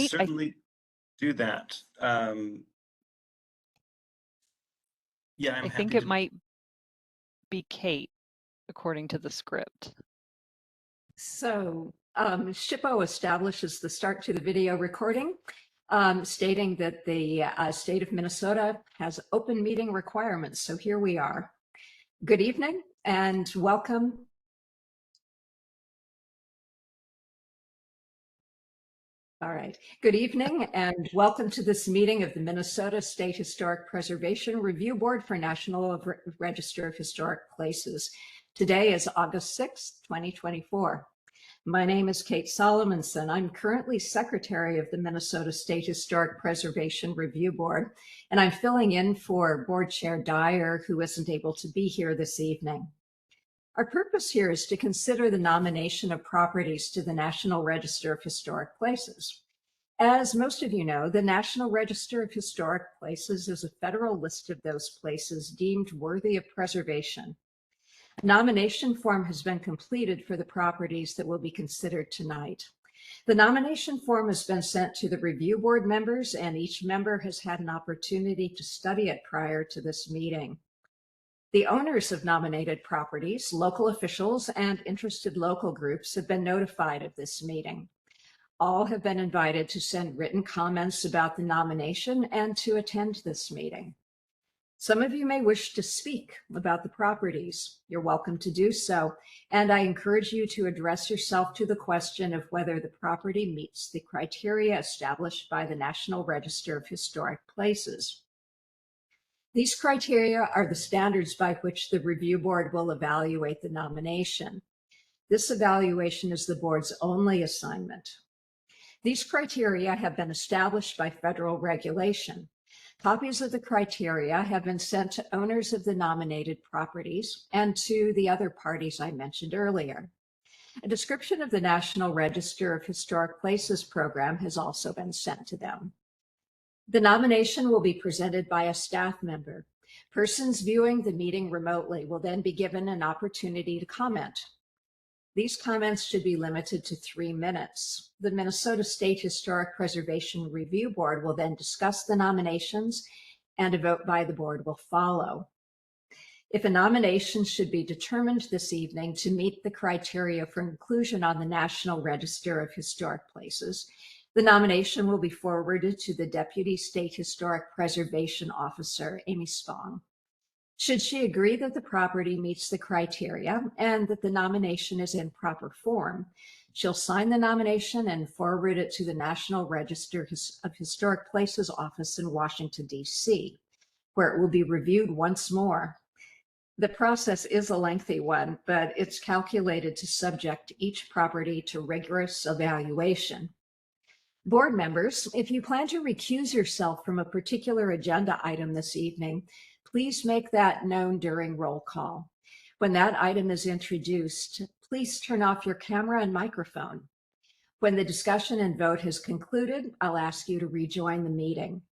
certainly do that. Yeah, I'm I think happy it to. might be Kate, according to the script. So SHPO establishes the start to the video recording, stating that the state of Minnesota has open meeting requirements. So here we are. Good evening and welcome. All right. Good evening and welcome to this meeting of the Minnesota State Historic Preservation Review Board for National Register of Historic Places. Today is August 6th, 2024. My name is Kate Solomonson. I'm currently secretary of the Minnesota State Historic Preservation Review Board, and I'm filling in for Board Chair Dyer, who isn't able to be here this evening. Our purpose here is to consider the nomination of properties to the National Register of Historic Places. As most of you know, the National Register of Historic Places is a federal list of those places deemed worthy of preservation. A nomination form has been completed for the properties that will be considered tonight. The nomination form has been sent to the review board members, and each member has had an opportunity to study it prior to this meeting. The owners of nominated properties, local officials, and interested local groups have been notified of this meeting. All have been invited to send written comments about the nomination and to attend this meeting. Some of you may wish to speak about the properties. You're welcome to do so, and I encourage you to address yourself to the question of whether the property meets the criteria established by the National Register of Historic Places. These criteria are the standards by which the review board will evaluate the nomination. This evaluation is the board's only assignment. These criteria have been established by federal regulation. Copies of the criteria have been sent to owners of the nominated properties and to the other parties I mentioned earlier. A description of the National Register of Historic Places program has also been sent to them. The nomination will be presented by a staff member. Persons viewing the meeting remotely will then be given an opportunity to comment. These comments should be limited to 3 minutes. The Minnesota State Historic Preservation Review Board will then discuss the nominations, and a vote by the board will follow. If a nomination should be determined this evening to meet the criteria for inclusion on the National Register of Historic Places, the nomination will be forwarded to the Deputy State Historic Preservation Officer, Amy Spong. Should she agree that the property meets the criteria and that the nomination is in proper form, she'll sign the nomination and forward it to the National Register of Historic Places office in Washington, D.C., where it will be reviewed once more. The process is a lengthy one, but it's calculated to subject each property to rigorous evaluation. Board members, if you plan to recuse yourself from a particular agenda item this evening, please make that known during roll call. When that item is introduced, please turn off your camera and microphone. When the discussion and vote has concluded, I'll ask you to rejoin the meeting.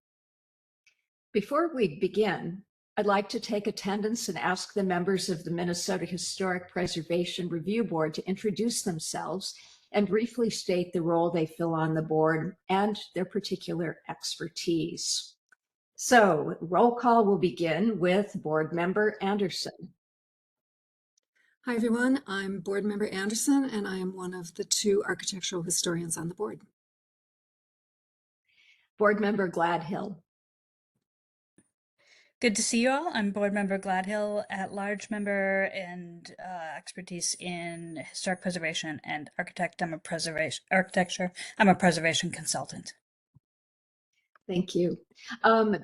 Before we begin, I'd like to take attendance and ask the members of the Minnesota Historic Preservation Review Board to introduce themselves and briefly state the role they fill on the board and their particular expertise. So, roll call will begin with Board Member Anderson. Hi, everyone. I'm Board Member Anderson, and I am one of the 2 architectural historians on the board. Board Member Gladhill. Good to see you all. I'm Board Member Gladhill, at-large member and expertise in historic preservation and architecture. I'm a preservation consultant. Thank you.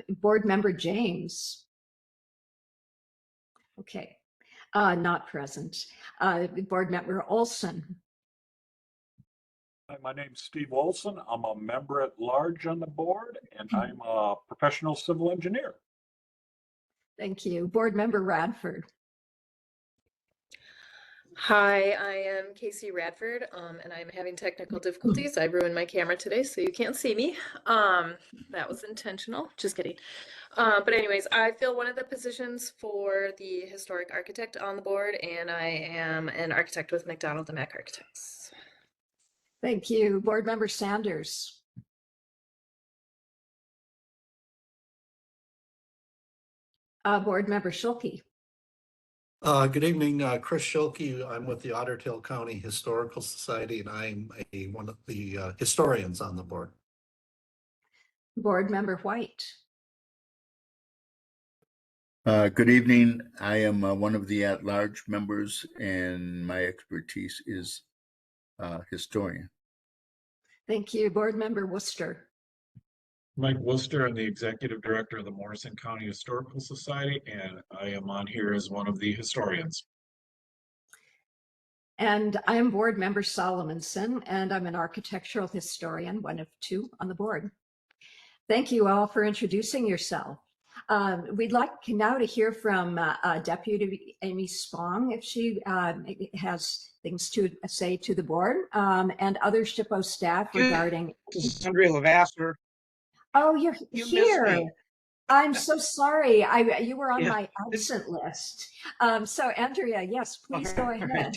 Board Member James. Okay, not present. Board Member Olson. Hi, my name's Steve Olson. I'm a member at large on the board, and I'm a professional civil engineer. Thank you. Board Member Radford. Hi, I am Casey Radford, and I'm having technical difficulties. I ruined my camera today, so you can't see me. That was intentional. Just kidding. But anyways, I fill one of the positions for the historic architect on the board, and I am an architect with McDonald and Mack Architects. Thank you. Board Member Sanders. Board Member Schulke. Good evening, Chris Schulke. I'm with the Otter Tail County Historical Society, and I'm one of the historians on the board. Board Member White. Good evening. I am one of the at-large members, and my expertise is historian. Thank you. Board Member Worcester. Mike Worcester, I'm the Executive Director of the Morrison County Historical Society, and I am on here as one of the historians. And I am Board Member Solomonson, and I'm an architectural historian, one of two on the board. Thank you all for introducing yourself. We'd like now to hear from Deputy Amy Spong, if she has things to say to the board, and other SHPO staff regarding. This is Andrea Lavasser. Oh, you're You here. missed me. I'm so sorry. You were on Yeah. my absent list. So Andrea, yes, please go All ahead. right.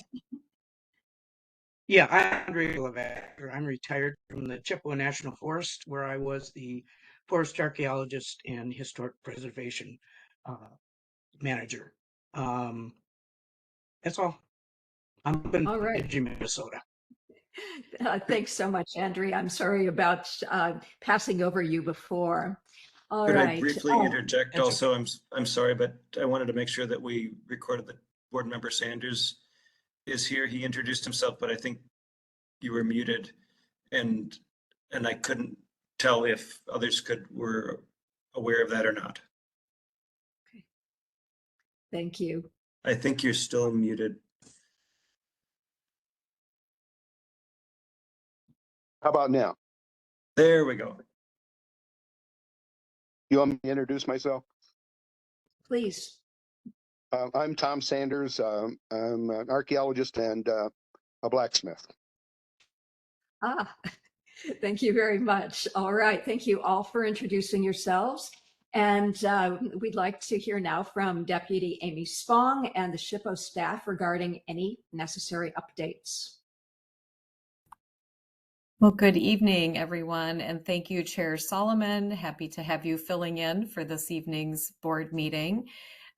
Yeah, I'm Andrea Lavasser. I'm retired from the Chippewa National Forest, where I was the forest archaeologist and historic preservation manager. That's all. I'm up in All right. Bemidji, Minnesota. Thanks so much, Andrea. I'm sorry about passing over you before. All Could right. I briefly interject that's also? I'm sorry, but I wanted to make sure that we recorded that Board Member Sanders is here. He introduced himself, but I think you were muted, and I couldn't tell if others were aware of that or not. Okay. Thank you. I think you're still muted. How about now? There we go. You want me to introduce myself? Please. I'm Tom Sanders. I'm an archaeologist and a blacksmith. Thank you very much. All right. Thank you all for introducing yourselves. And we'd like to hear now from Deputy Amy Spong and the SHPO staff regarding any necessary updates. Well, good evening, everyone, and thank you, Chair Solomon. Happy to have you filling in for this evening's board meeting.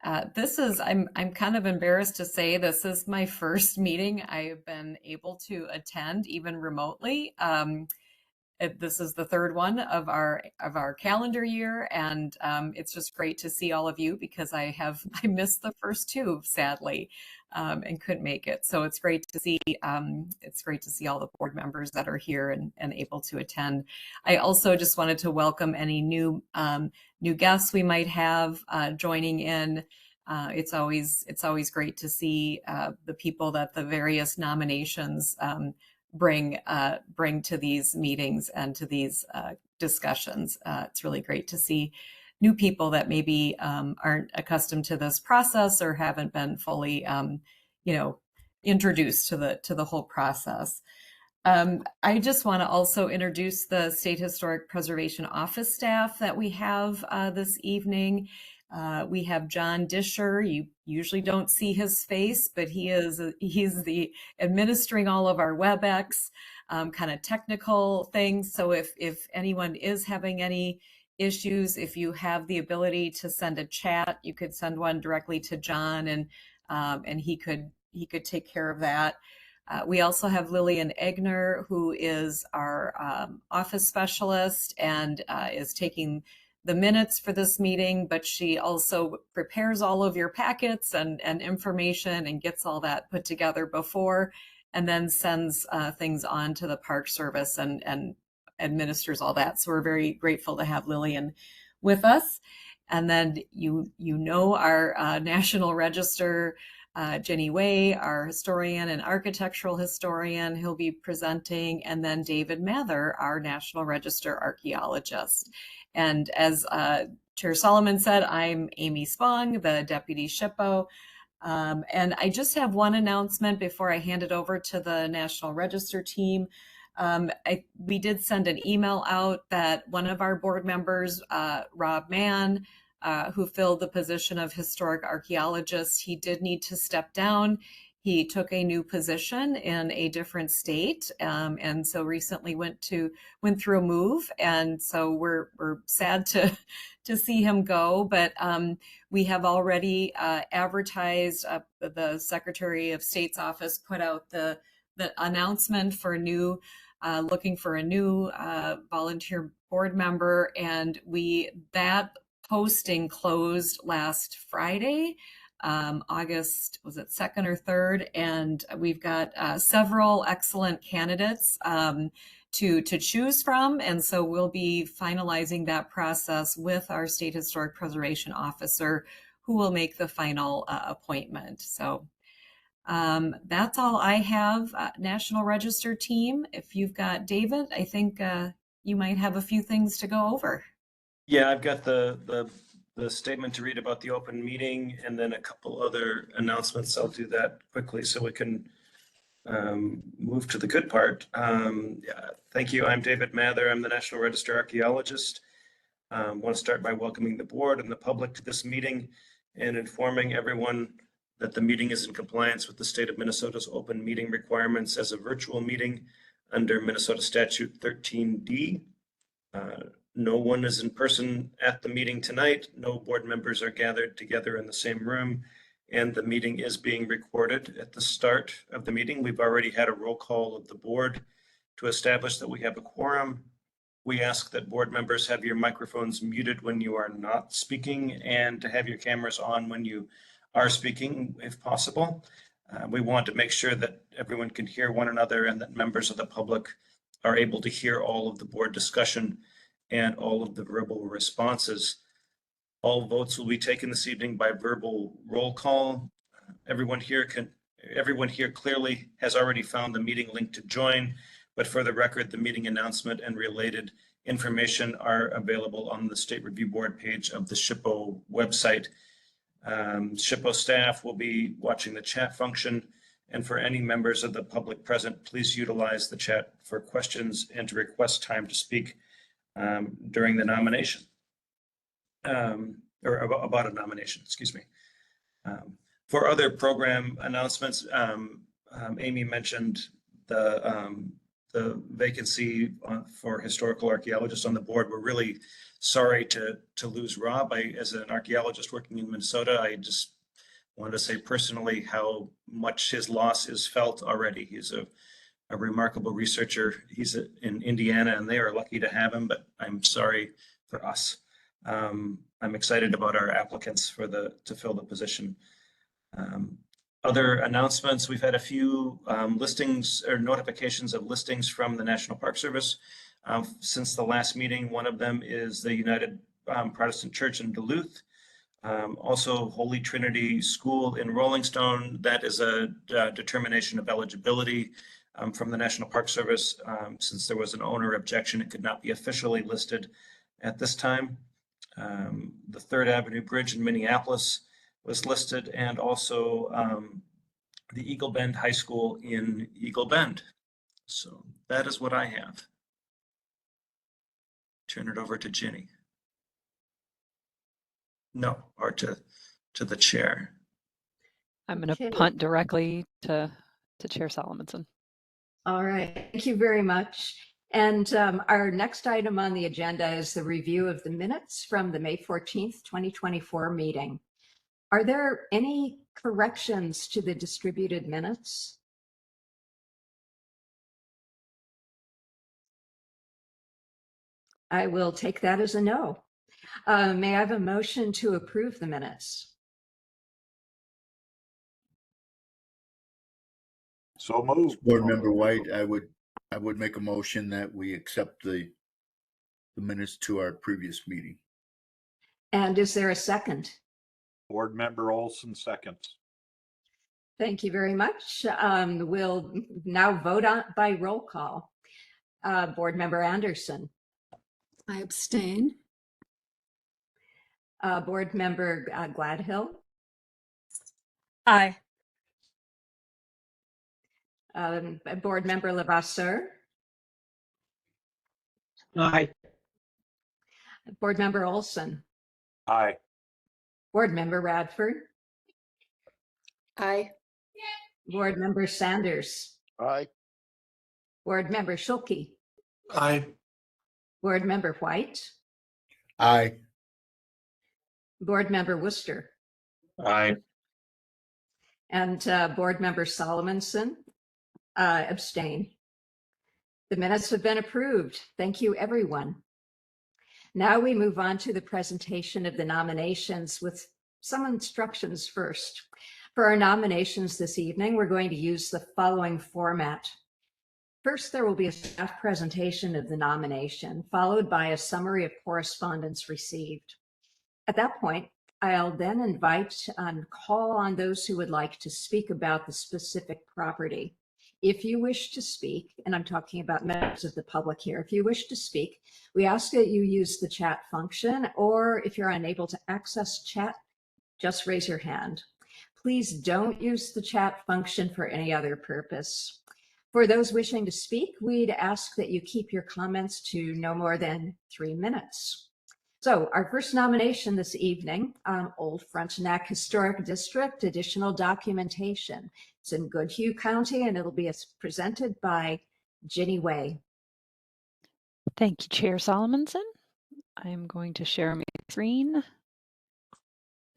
I'm kind of embarrassed to say this is my first meeting I have been able to attend, even remotely. This is the third one of our calendar year, and it's just great to see all of you because I missed the first two, sadly, and couldn't make it. So it's great to see all the board members that are here and able to attend. I also just wanted to welcome any new guests we might have joining in. It's always great to see the people that the various nominations bring to these meetings and to these discussions. It's really great to see new people that maybe aren't accustomed to this process or haven't been fully, introduced to the whole process. I just want to also introduce the State Historic Preservation Office staff that we have this evening. We have John Disher. You usually don't see his face, but he's the administering all of our WebEx kind of technical things. So if anyone is having any issues, if you have the ability to send a chat, you could send one directly to John, and he could take care of that. We also have Lillian Egner, who is our office specialist and is taking the minutes for this meeting, but she also prepares all of your packets and information and gets all that put together before, and then sends things on to the Park Service and administers all that. So we're very grateful to have Lillian with us. And then our National Register, Jenny Way, our historian and architectural historian, he'll be presenting, and then David Mather, our National Register archaeologist. And as Chair Solomon said, I'm Amy Spong, the Deputy SHPO. And I just have one announcement before I hand it over to the National Register team. We did send an email out that one of our board members, Rob Mann, who filled the position of historic archaeologist, he did need to step down. He took a new position in a different state, and so recently went through a move, and so we're sad to see him go. But we have already advertised. The Secretary of State's office put out the announcement for looking for a new volunteer board member, and that posting closed last Friday. August, was it 2nd or 3rd? And we've got several excellent candidates to choose from. And so we'll be finalizing that process with our State Historic Preservation Officer, who will make the final appointment. So that's all I have. National Register team, if you've got David, I think you might have a few things to go over. Yeah, I've got the statement to read about the open meeting and then a couple other announcements. I'll do that quickly so we can move to the good part. Yeah, thank you. I'm David Mather. I'm the National Register Archaeologist. I want to start by welcoming the board and the public to this meeting and informing everyone that the meeting is in compliance with the state of Minnesota's open meeting requirements as a virtual meeting under Minnesota Statute 13D. No one is in person at the meeting tonight. No board members are gathered together in the same room, and the meeting is being recorded. At the start of the meeting, we've already had a roll call of the board to establish that we have a quorum. We ask that board members have your microphones muted when you are not speaking and to have your cameras on when you are speaking, if possible. We want to make sure that everyone can hear one another and that members of the public are able to hear all of the board discussion and all of the verbal responses. All votes will be taken this evening by verbal roll call. Everyone here clearly has already found the meeting link to join, but for the record, the meeting announcement and related information are available on the State Review Board page of the SHPO website. SHPO staff will be watching the chat function, and for any members of the public present, please utilize the chat for questions and to request time to speak during the nomination, or about a nomination, excuse me. For other program announcements, Amy mentioned the vacancy for historical archaeologists on the board. We're really sorry to lose Rob. As an archaeologist working in Minnesota, I just wanted to say personally how much his loss is felt already. He's a remarkable researcher. He's in Indiana, and they are lucky to have him, but I'm sorry for us. I'm excited about our applicants to fill the position. Other announcements, we've had a few listings or notifications of listings from the National Park Service since the last meeting. One of them is the United Protestant Church in Duluth. Also Holy Trinity School in Rolling Stone. That is a determination of eligibility from the National Park Service. Since there was an owner objection, it could not be officially listed at this time. The 3rd Avenue Bridge in Minneapolis was listed, and also the Eagle Bend High School in Eagle Bend. So that is what I have. Turn it over to Ginny. No, or to the chair. I'm going to Okay. punt directly to Chair Solomonson. All right, thank you very much. And our next item on the agenda is the review of the minutes from the May 14th, 2024 meeting. Are there any corrections to the distributed minutes? I will take that as a no. May I have a motion to approve the minutes? So moved. Board Member White, I would make a motion that we accept the minutes to our previous meeting. And is there a second? Board Member Olson seconds. Thank you very much. We'll now vote by roll call. Board Member Anderson. I abstain. Board Member Gladhill. Aye. Board Member Levasseur. Aye. Board Member Olson. Aye. Board Member Radford. Aye. Board Member Sanders, Aye. Board Member Schulke, Aye. Board Member White, Aye. Board Member Worcester, Aye. and Board Member Solomonson abstain. The minutes have been approved. Thank you, everyone. Now we move on to the presentation of the nominations with some instructions first. For our nominations this evening, we're going to use the following format. First, there will be a staff presentation of the nomination, followed by a summary of correspondence received. At that point, I'll then invite and call on those who would like to speak about the specific property. If you wish to speak, and I'm talking about members of the public here, if you wish to speak, we ask that you use the chat function, or if you're unable to access chat, just raise your hand. Please don't use the chat function for any other purpose. For those wishing to speak, we'd ask that you keep your comments to no more than 3 minutes. So our first nomination this evening, Old Frontenac Historic District, additional documentation. It's in Goodhue County, and it'll be presented by Ginny Way. Thank you, Chair Solomonson. I'm going to share my screen.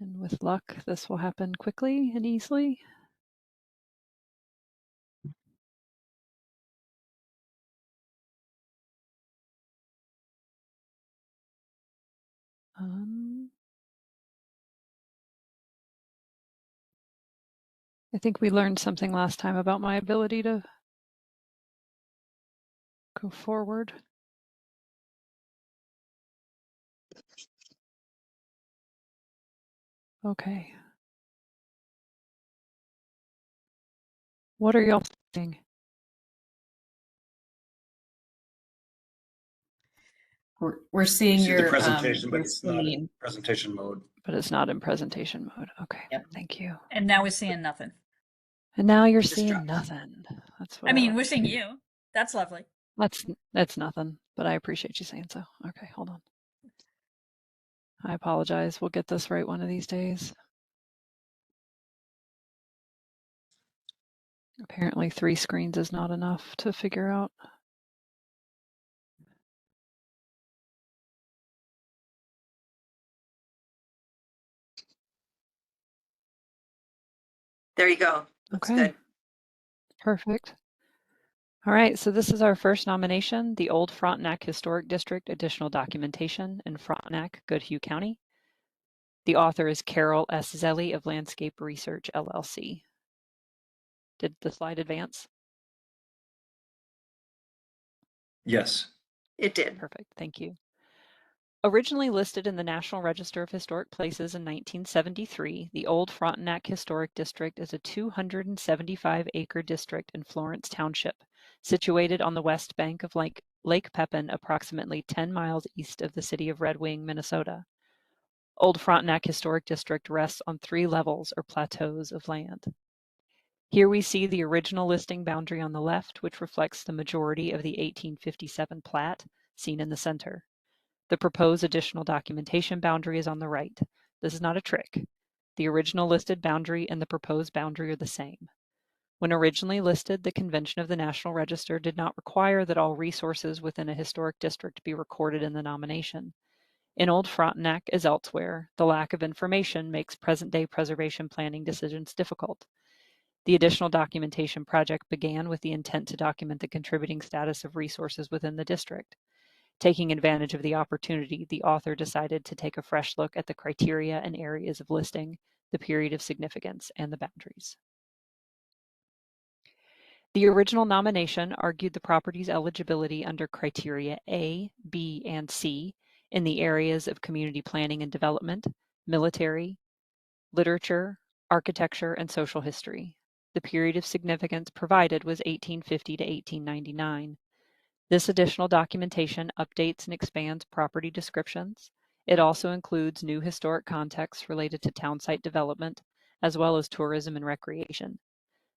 And with luck, this will happen quickly and easily. I think we learned something last time about my ability to go forward. Okay. What are y'all seeing? We're seeing See the your presentation, but your it's not in screen. presentation mode. But it's not in presentation mode. Okay, Yep. thank you. And now we're seeing nothing. And now you're Just seeing dropped. nothing. That's what I mean, like we're to seeing see. you. That's lovely. That's nothing, but I appreciate you saying so. Okay, hold on. I apologize. We'll get this right one of these days. Apparently 3 screens is not enough to figure out. There you go. Looks Okay. good. Perfect. All right, so this is our first nomination, the Old Frontenac Historic District additional documentation in Frontenac, Goodhue County. The author is Carol S. Zelli of Landscape Research, LLC. Did the slide advance? Yes. It did. Perfect, thank you. Originally listed in the National Register of Historic Places in 1973, the Old Frontenac Historic District is a 275-acre district in Florence Township, situated on the west bank of Lake Pepin, approximately 10 miles east of the city of Red Wing, Minnesota. Old Frontenac Historic District rests on 3 levels or plateaus of land. Here we see the original listing boundary on the left, which reflects the majority of the 1857 plat, seen in the center. The proposed additional documentation boundary is on the right. This is not a trick. The original listed boundary and the proposed boundary are the same. When originally listed, the Convention of the National Register did not require that all resources within a historic district be recorded in the nomination. In Old Frontenac, as elsewhere, the lack of information makes present-day preservation planning decisions difficult. The additional documentation project began with the intent to document the contributing status of resources within the district. Taking advantage of the opportunity, the author decided to take a fresh look at the criteria and areas of listing, the period of significance, and the boundaries. The original nomination argued the property's eligibility under criteria A, B, and C in the areas of community planning and development, military, literature, architecture, and social history. The period of significance provided was 1850 to 1899. This additional documentation updates and expands property descriptions. It also includes new historic contexts related to town site development, as well as tourism and recreation.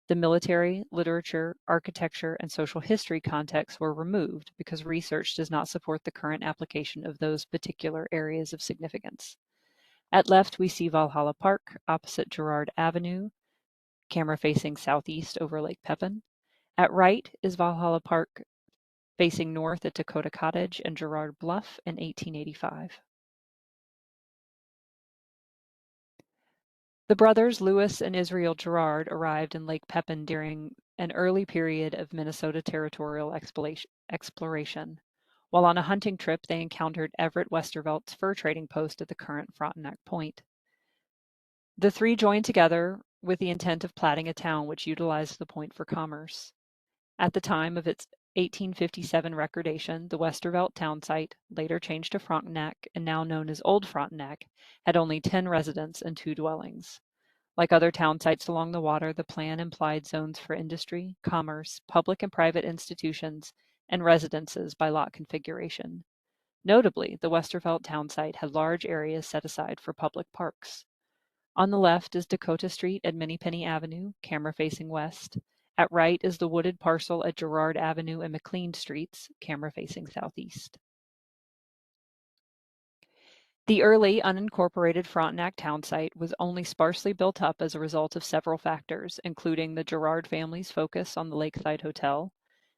The military, literature, architecture, and social history contexts were removed because research does not support the current application of those particular areas of significance. At left, we see Valhalla Park, opposite Girard Avenue, camera facing southeast over Lake Pepin. At right is Valhalla Park facing north at Dakota Cottage and Girard Bluff in 1885. The brothers Louis and Israel Girard arrived in Lake Pepin during an early period of Minnesota territorial exploration. While on a hunting trip, they encountered Everett Westervelt's fur trading post at the current Frontenac Point. The three joined together with the intent of platting a town which utilized the point for commerce. At the time of its 1857 recordation, the Westervelt town site, later changed to Frontenac and now known as Old Frontenac, had only 10 residents and 2 dwellings. Like other town sites along the water, the plan implied zones for industry, commerce, public and private institutions, and residences by lot configuration. Notably, the Westervelt town site had large areas set aside for public parks. On the left is Dakota Street at Minnepenny Avenue, camera facing west. At right is the wooded parcel at Girard Avenue and McLean Streets, camera facing southeast. The early unincorporated Frontenac town site was only sparsely built up as a result of several factors, including the Girard family's focus on the Lakeside Hotel,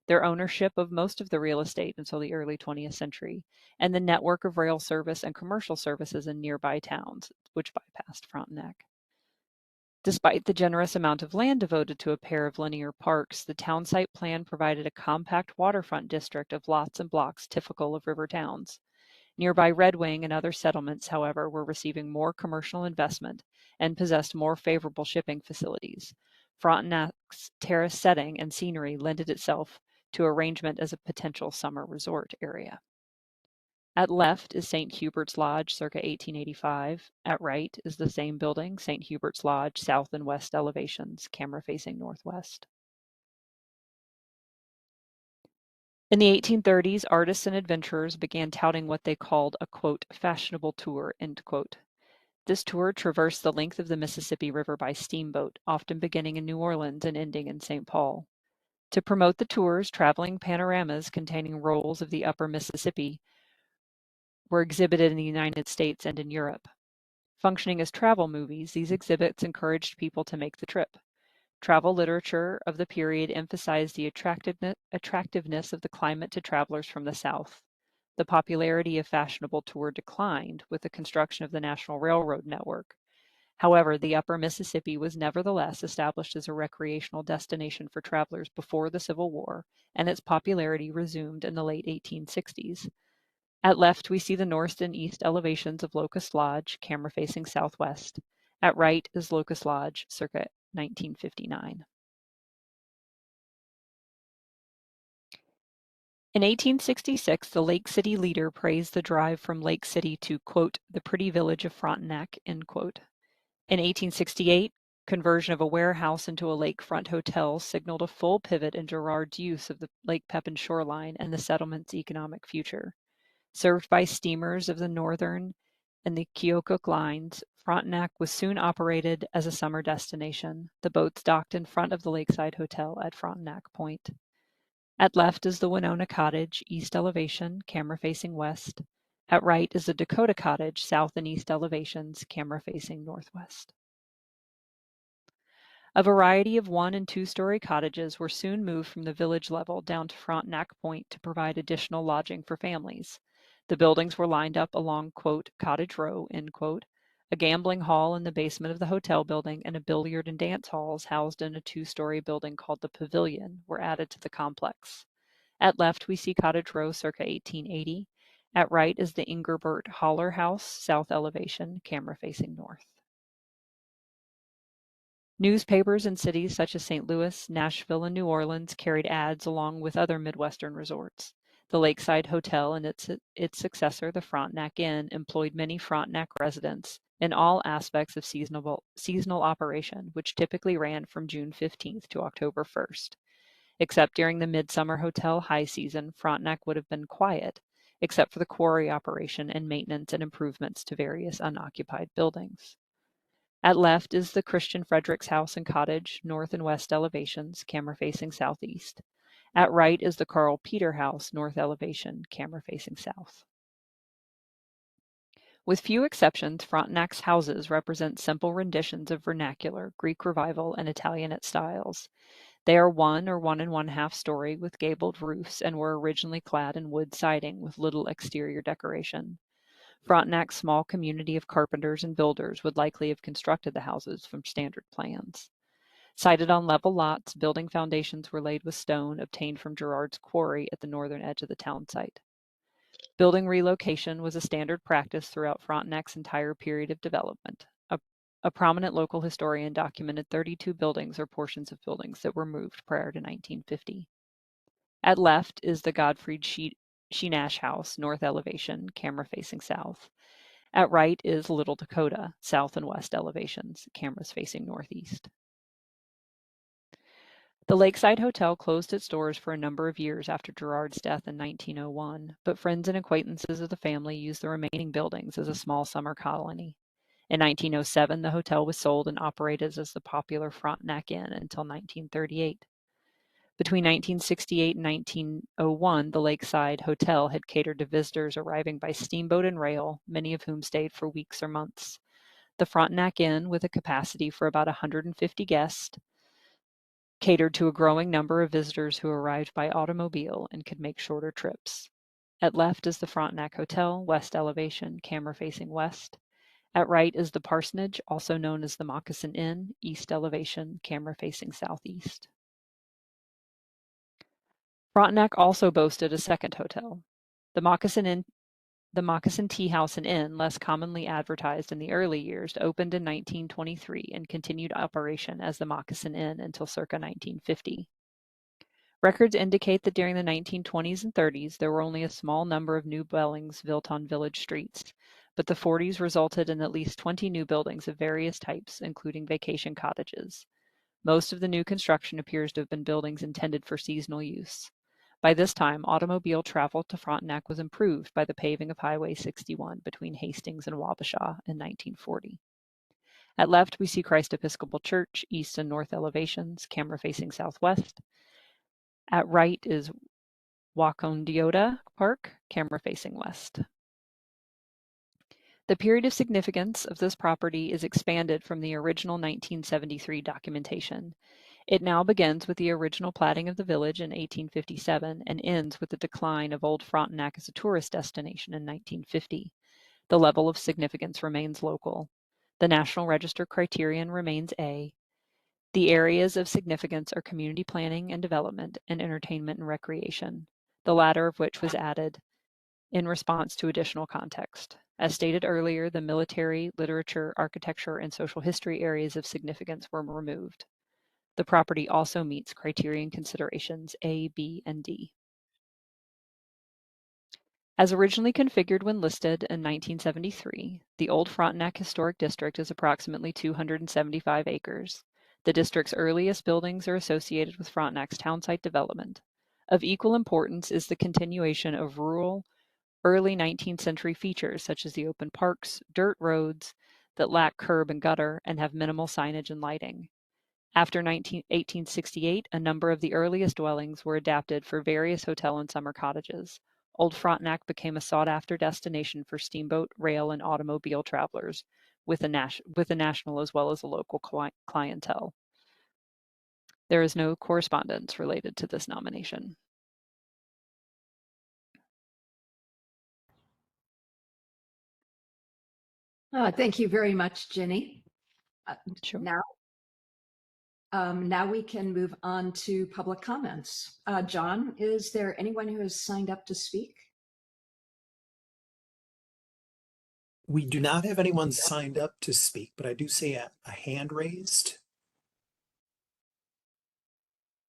their ownership of most of the real estate until the early 20th century, and the network of rail service and commercial services in nearby towns, which bypassed Frontenac. Despite the generous amount of land devoted to a pair of linear parks, the town site plan provided a compact waterfront district of lots and blocks typical of river towns. Nearby Red Wing and other settlements, however, were receiving more commercial investment and possessed more favorable shipping facilities. Frontenac's terrace setting and scenery lended itself to arrangement as a potential summer resort area. At left is St. Hubert's Lodge, circa 1885. At right is the same building, St. Hubert's Lodge, south and west elevations, camera facing northwest. In the 1830s, artists and adventurers began touting what they called a, quote, fashionable tour, end quote. This tour traversed the length of the Mississippi River by steamboat, often beginning in New Orleans and ending in St. Paul. To promote the tours, traveling panoramas containing rolls of the upper Mississippi were exhibited in the United States and in Europe. Functioning as travel movies, these exhibits encouraged people to make the trip. Travel literature of the period emphasized the attractiveness of the climate to travelers from the South. The popularity of fashionable tour declined with the construction of the National Railroad network. However, the upper Mississippi was nevertheless established as a recreational destination for travelers before the Civil War, and its popularity resumed in the late 1860s. At left, we see the north and east elevations of Locust Lodge, camera facing southwest. At right is Locust Lodge, circa 1959. In 1866, the Lake City Leader praised the drive from Lake City to, quote, the pretty village of Frontenac, end quote. In 1868, conversion of a warehouse into a lakefront hotel signaled a full pivot in Girard's use of the Lake Pepin shoreline and the settlement's economic future. Served by steamers of the Northern and the Keokuk lines, Frontenac was soon operated as a summer destination. The boats docked in front of the Lakeside Hotel at Frontenac Point. At left is the Winona Cottage, east elevation, camera facing west. At right is the Dakota Cottage, south and east elevations, camera facing northwest. A variety of 1- and 2-story cottages were soon moved from the village level down to Frontenac Point to provide additional lodging for families. The buildings were lined up along, quote, Cottage Row, end quote. A gambling hall in the basement of the hotel building and a billiard and dance halls housed in a 2-story building called the Pavilion were added to the complex. At left, we see Cottage Row circa 1880. At right is the Ingerbert Holler House, south elevation, camera facing north. Newspapers in cities such as St. Louis, Nashville, and New Orleans carried ads along with other Midwestern resorts. The Lakeside Hotel and its successor, the Frontenac Inn, employed many Frontenac residents in all aspects of seasonal operation, which typically ran from June 15th to October 1st. Except during the midsummer hotel high season, Frontenac would have been quiet, except for the quarry operation and maintenance and improvements to various unoccupied buildings. At left is the Christian Fredericks House and Cottage, north and west elevations, camera facing southeast. At right is the Carl Peter House, north elevation, camera facing south. With few exceptions, Frontenac's houses represent simple renditions of vernacular, Greek Revival, and Italianate styles. They are 1 or 1½ story with gabled roofs and were originally clad in wood siding with little exterior decoration. Frontenac's small community of carpenters and builders would likely have constructed the houses from standard plans. Sited on level lots, building foundations were laid with stone obtained from Gerard's quarry at the northern edge of the town site. Building relocation was a standard practice throughout Frontenac's entire period of development. A prominent local historian documented 32 buildings or portions of buildings that were moved prior to 1950. At left is the Gottfried Sheenash House, north elevation, camera facing south. At right is Little Dakota, south and west elevations, cameras facing northeast. The Lakeside Hotel closed its doors for a number of years after Gerard's death in 1901, but friends and acquaintances of the family used the remaining buildings as a small summer colony. In 1907, the hotel was sold and operated as the popular Frontenac Inn until 1938. Between 1968 and 1901, the Lakeside Hotel had catered to visitors arriving by steamboat and rail, many of whom stayed for weeks or months. The Frontenac Inn, with a capacity for about 150 guests, catered to a growing number of visitors who arrived by automobile and could make shorter trips. At left is the Frontenac Hotel, west elevation, camera facing west. At right is the Parsonage, also known as the Moccasin Inn, east elevation, camera facing southeast. Frontenac also boasted a second hotel. The Moccasin Tea House and Inn, less commonly advertised in the early years, opened in 1923 and continued operation as the Moccasin Inn until circa 1950. Records indicate that during the 1920s and 30s, there were only a small number of new dwellings built on village streets, but the 40s resulted in at least 20 new buildings of various types, including vacation cottages. Most of the new construction appears to have been buildings intended for seasonal use. By this time, automobile travel to Frontenac was improved by the paving of Highway 61 between Hastings and Wabasha in 1940. At left, we see Christ Episcopal Church, east and north elevations, camera facing southwest. At right is Wakondiota Park, camera facing west. The period of significance of this property is expanded from the original 1973 documentation. It now begins with the original platting of the village in 1857 and ends with the decline of Old Frontenac as a tourist destination in 1950. The level of significance remains local. The National Register criterion remains A. The areas of significance are community planning and development and entertainment and recreation, the latter of which was added in response to additional context. As stated earlier, the military, literature, architecture, and social history areas of significance were removed. The property also meets criterion considerations A, B, and D. As originally configured when listed in 1973, the Old Frontenac Historic District is approximately 275 acres. The district's earliest buildings are associated with Frontenac's townsite development. Of equal importance is the continuation of rural, early 19th century features such as the open parks, dirt roads that lack curb and gutter and have minimal signage and lighting. After 1868, a number of the earliest dwellings were adapted for various hotel and summer cottages. Old Frontenac became a sought-after destination for steamboat, rail, and automobile travelers, with a national as well as a local clientele. There is no correspondence related to this nomination. Thank you very much, Jenny. Sure. Now we can move on to public comments. John, is there anyone who has signed up to speak? We do not have anyone signed up to speak, but I do see a hand raised.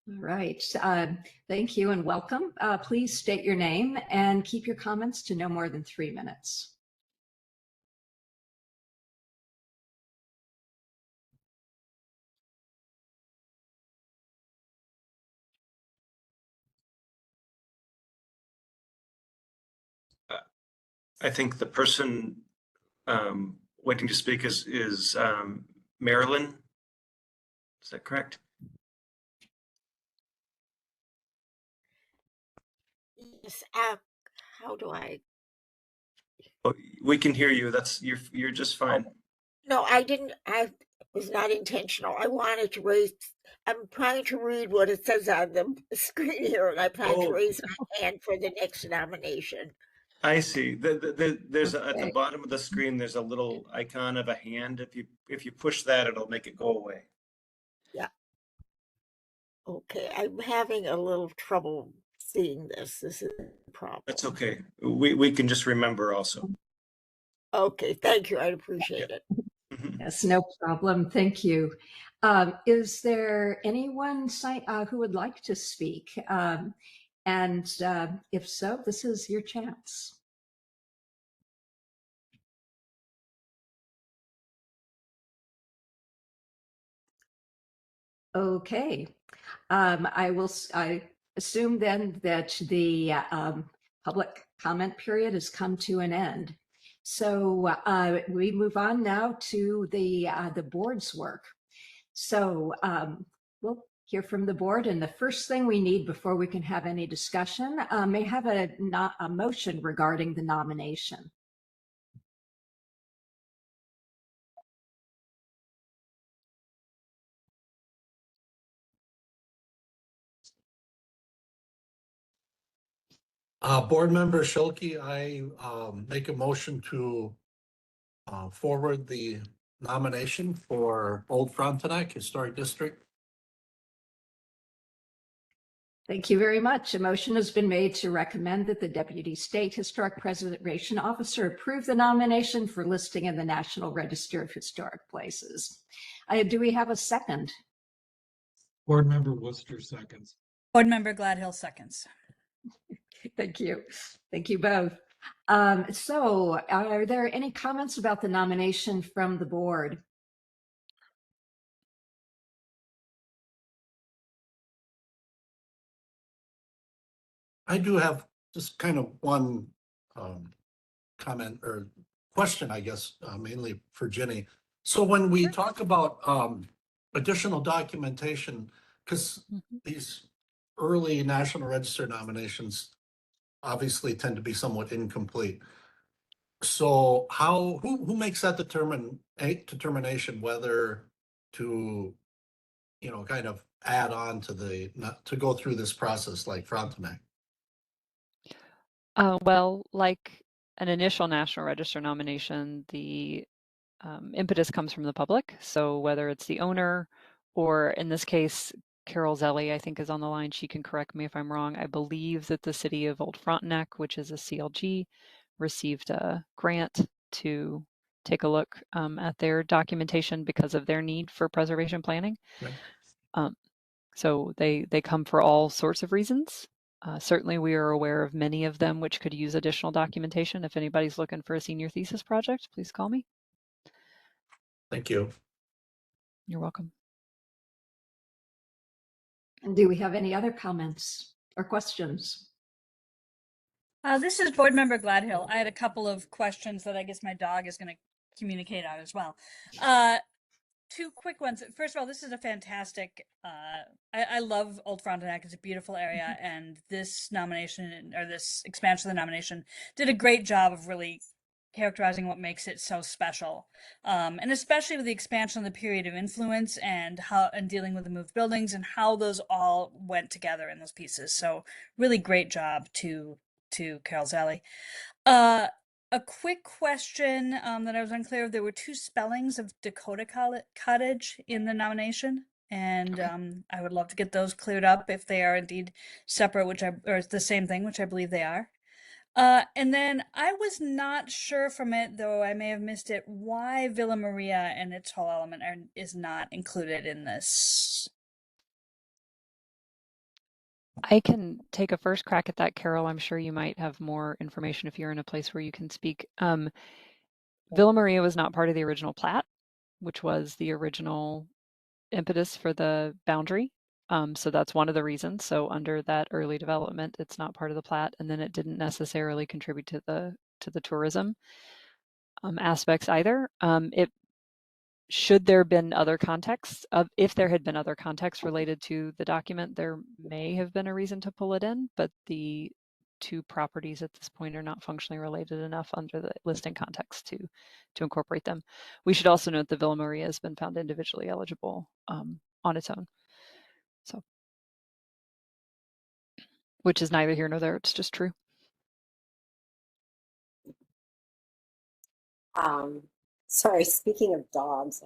All right. Thank you and welcome. Please state your name and keep your comments to no more than 3 minutes. I think the person waiting to speak is Marilyn. Is that correct? Yes. How do I? Oh, we can hear you. You're just fine. No, I was not intentional. I wanted to raise, I'm trying to read what it says on the screen here, and I'm trying to Oh. raise my hand for the next nomination. I see. There's at the Okay. bottom of the screen, there's a little icon of a hand. If you push that, it'll make it go away. Yeah. Okay, I'm having a little trouble seeing this. This is a problem. That's okay. We can just remember also. Okay, thank you. I appreciate it. Yes, no problem. Thank you. Is there anyone who would like to speak? If so, this is your chance. Okay. I assume then that the public comment period has come to an end. So we move on now to the board's work. So we'll hear from the board, and the first thing we need before we can have any discussion may have a motion regarding the nomination. Board Member Schulke, I make a motion to forward the nomination for Old Frontenac Historic District. Thank you very much. A motion has been made to recommend that the Deputy State Historic Preservation Officer approve the nomination for listing in the National Register of Historic Places. Do we have a second? Board Member Worcester seconds. Board Member Gladhill seconds. Thank you. Thank you both. So are there any comments about the nomination from the board? I do have just kind of one comment or question, I guess, mainly for Jenny. So when we talk about additional documentation, because these early National Register nominations obviously tend to be somewhat incomplete. So who makes that determination whether to, kind of add on to go through this process like Frontenac? Well, like an initial National Register nomination, the impetus comes from the public. So whether it's the owner or in this case, Carol Zelli, I think is on the line. She can correct me if I'm wrong. I believe that the city of Old Frontenac, which is a CLG, received a grant to take a look at their documentation because of their need for preservation planning. Right. So they come for all sorts of reasons. Certainly we are aware of many of them which could use additional documentation. If anybody's looking for a senior thesis project, please call me. Thank you. You're welcome. And do we have any other comments or questions? This is Board Member Gladhill. I had a couple of questions that I guess my dog is going to communicate out as well. Two quick ones. First of all, this is a fantastic, I love Old Frontenac. It's a beautiful area, and this nomination, or this expansion of the nomination, did a great job of really characterizing what makes it so special. And especially with the expansion of the period of influence and dealing with the moved buildings and how those all went together in those pieces. So really great job to Carol Zelli. A quick question that I was unclear of. There were two spellings of Dakota Cottage in the nomination, and I would love to get those cleared up if they are indeed separate, or the same thing, which I believe they are. And then I was not sure from it, though I may have missed it, why Villa Maria and its whole element is not included in this. I can take a first crack at that, Carol. I'm sure you might have more information if you're in a place where you can speak. Villa Maria was not part of the original plat, which was the original impetus for the boundary. So that's one of the reasons. So under that early development, it's not part of the plat, and then it didn't necessarily contribute to the tourism aspects either. Should there have been other contexts if there had been other context related to the document, there may have been a reason to pull it in, but the two properties at this point are not functionally related enough under the listing context to incorporate them. We should also note that Villa Maria has been found individually eligible on its own. So, which is neither here nor there, it's just true. Sorry, speaking of dogs,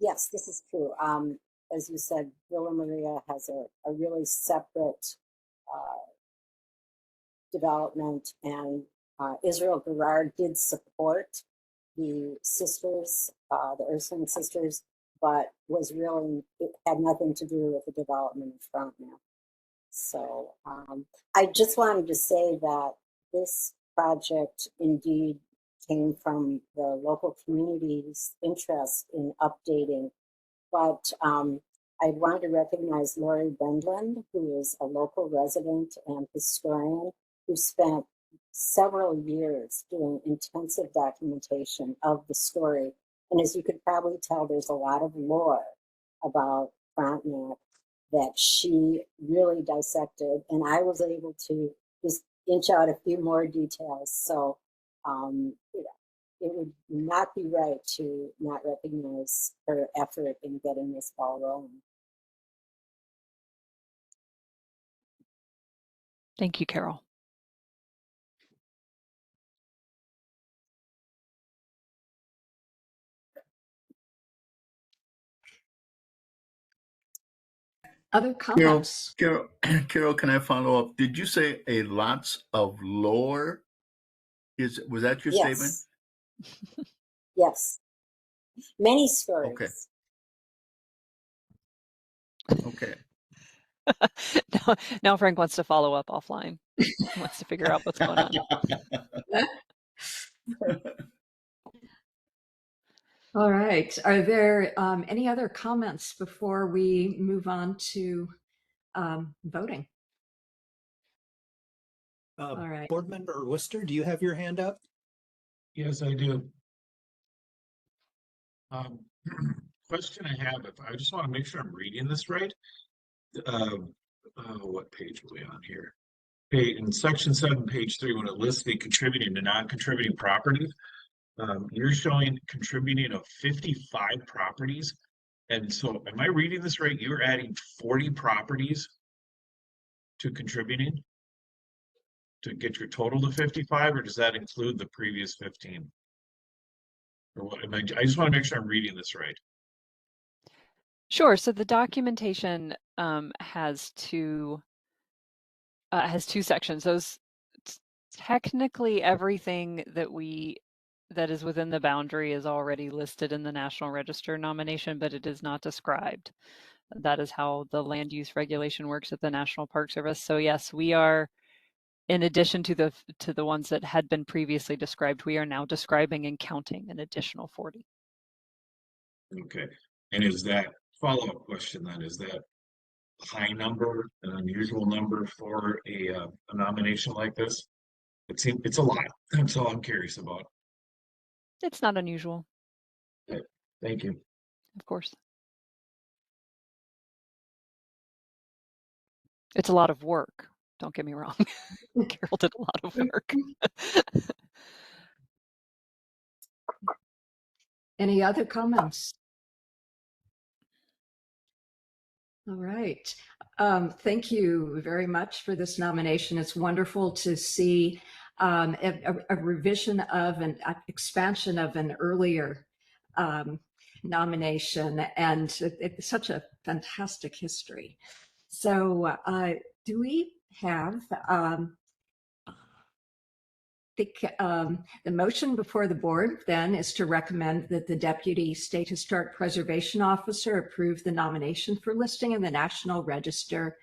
yes, this is true. As you said, Villa Maria has a really separate development, and Israel Gerard did support the sisters, the Ursuline sisters, but it had nothing to do with the development of Frontenac. So I just wanted to say that this project indeed came from the local community's interest in updating, but I wanted to recognize Lori Bendland, who is a local resident and historian who spent several years doing intensive documentation of the story. And as you could probably tell, there's a lot of lore about Frontenac that she really dissected, and I was able to just inch out a few more details. So it would not be right to not recognize her effort in getting this ball rolling. Thank you, Carol. Other comments? Carol, can I follow up? Did you say a lots of lore? Was that your statement? Yes. Many stories. Okay. Now Frank wants to follow up offline. He wants to figure out what's going on. All right. Are there any other comments before we move on to voting? All right. Board Member Worcester, do you have your hand up? Yes, I do. Question I have, I just want to make sure I'm reading this right. What page are we on here? Okay, in section 7, page 3, when it lists the contributing to non-contributing properties, you're showing contributing of 55 properties. And so am I reading this right? You're adding 40 properties to contributing to get your total to 55, or does that include the previous 15? Or what am I just want to make sure I'm reading this right. Sure. So the documentation has two sections. Those technically everything that is within the boundary is already listed in the National Register nomination, but it is not described. That is how the land use regulation works at the National Park Service. So yes, we are, in addition to the ones that had been previously described, we are now describing and counting an additional 40. Okay. And is that follow-up question then, is that a high number, an unusual number for a nomination like this? It's a lot. That's all I'm curious about. It's not unusual. Okay. Thank you. Of course. It's a lot of work. Don't get me wrong. Carol did a lot of work. Any other comments? All right. Thank you very much for this nomination. It's wonderful to see a revision of an expansion of an earlier nomination, and it's such a fantastic history. So do we have the motion before the board then is to recommend that the Deputy State Historic Preservation Officer approve the nomination for listing in the National Register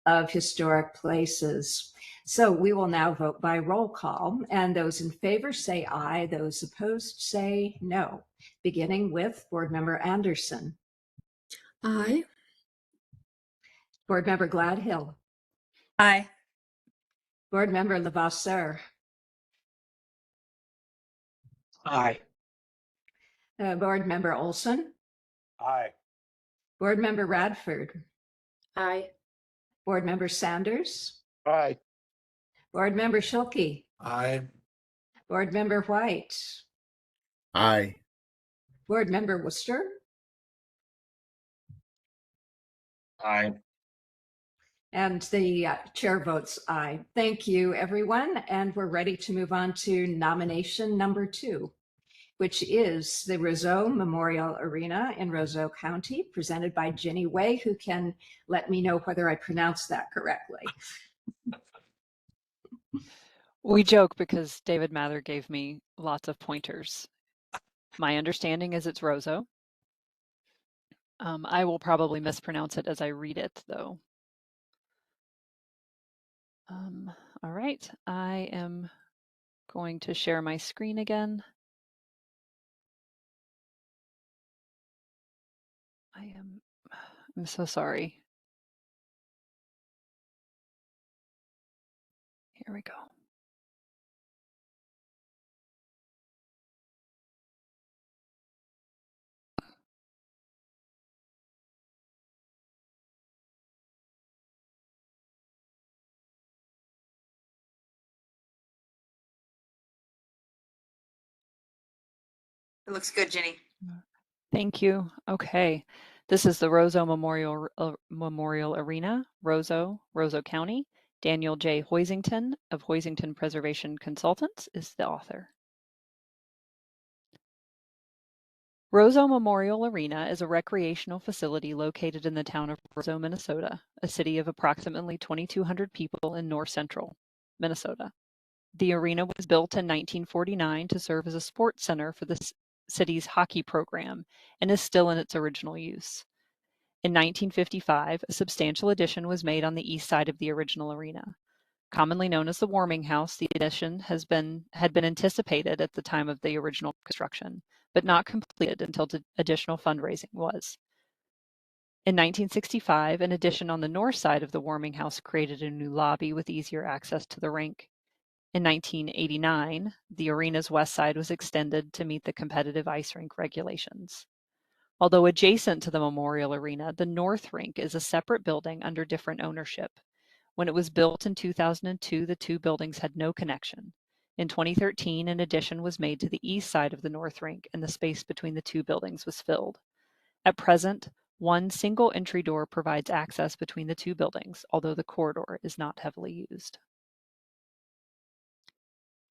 of Historic Places. So we will now vote by roll call, and those in favor say aye, those opposed say no. Beginning with Board Member Anderson. Aye. Board Member Gladhill. Aye. Board Member Levasseur. Aye. Board Member Olson. Aye. Board Member Radford. Aye. Board Member Sanders, Aye. Board Member Schilke, Aye. Board Member White, Aye. Board Member Worcester, Aye. and the chair votes aye. Thank you, everyone. And we're ready to move on to nomination number 2, which is the Roseau Memorial Arena in Roseau County, presented by Ginny Way, who can let me know whether I pronounced that correctly. We joke because David Mather gave me lots of pointers. My understanding is it's Roseau. I will probably mispronounce it as I read it, though. All right, I am going to share my screen again. I'm so sorry. Here we go. It looks good, Ginny. Thank you. Okay. This is the Roseau Memorial Arena, Roseau County. Daniel J. Hoisington of Hoisington Preservation Consultants is the author. Roseau Memorial Arena is a recreational facility located in the town of Roseau, Minnesota, a city of approximately 2,200 people in north central Minnesota. The arena was built in 1949 to serve as a sports center for the city's hockey program and is still in its original use. In 1955, a substantial addition was made on the east side of the original arena. Commonly known as the Warming House, the addition had been anticipated at the time of the original construction, but not completed until additional fundraising was. In 1965, an addition on the north side of the Warming House created a new lobby with easier access to the rink. In 1989, the arena's west side was extended to meet the competitive ice rink regulations. Although adjacent to the Memorial Arena, the North Rink is a separate building under different ownership. When it was built in 2002, the two buildings had no connection. In 2013, an addition was made to the east side of the North Rink, and the space between the two buildings was filled. At present, one single entry door provides access between the two buildings, although the corridor is not heavily used.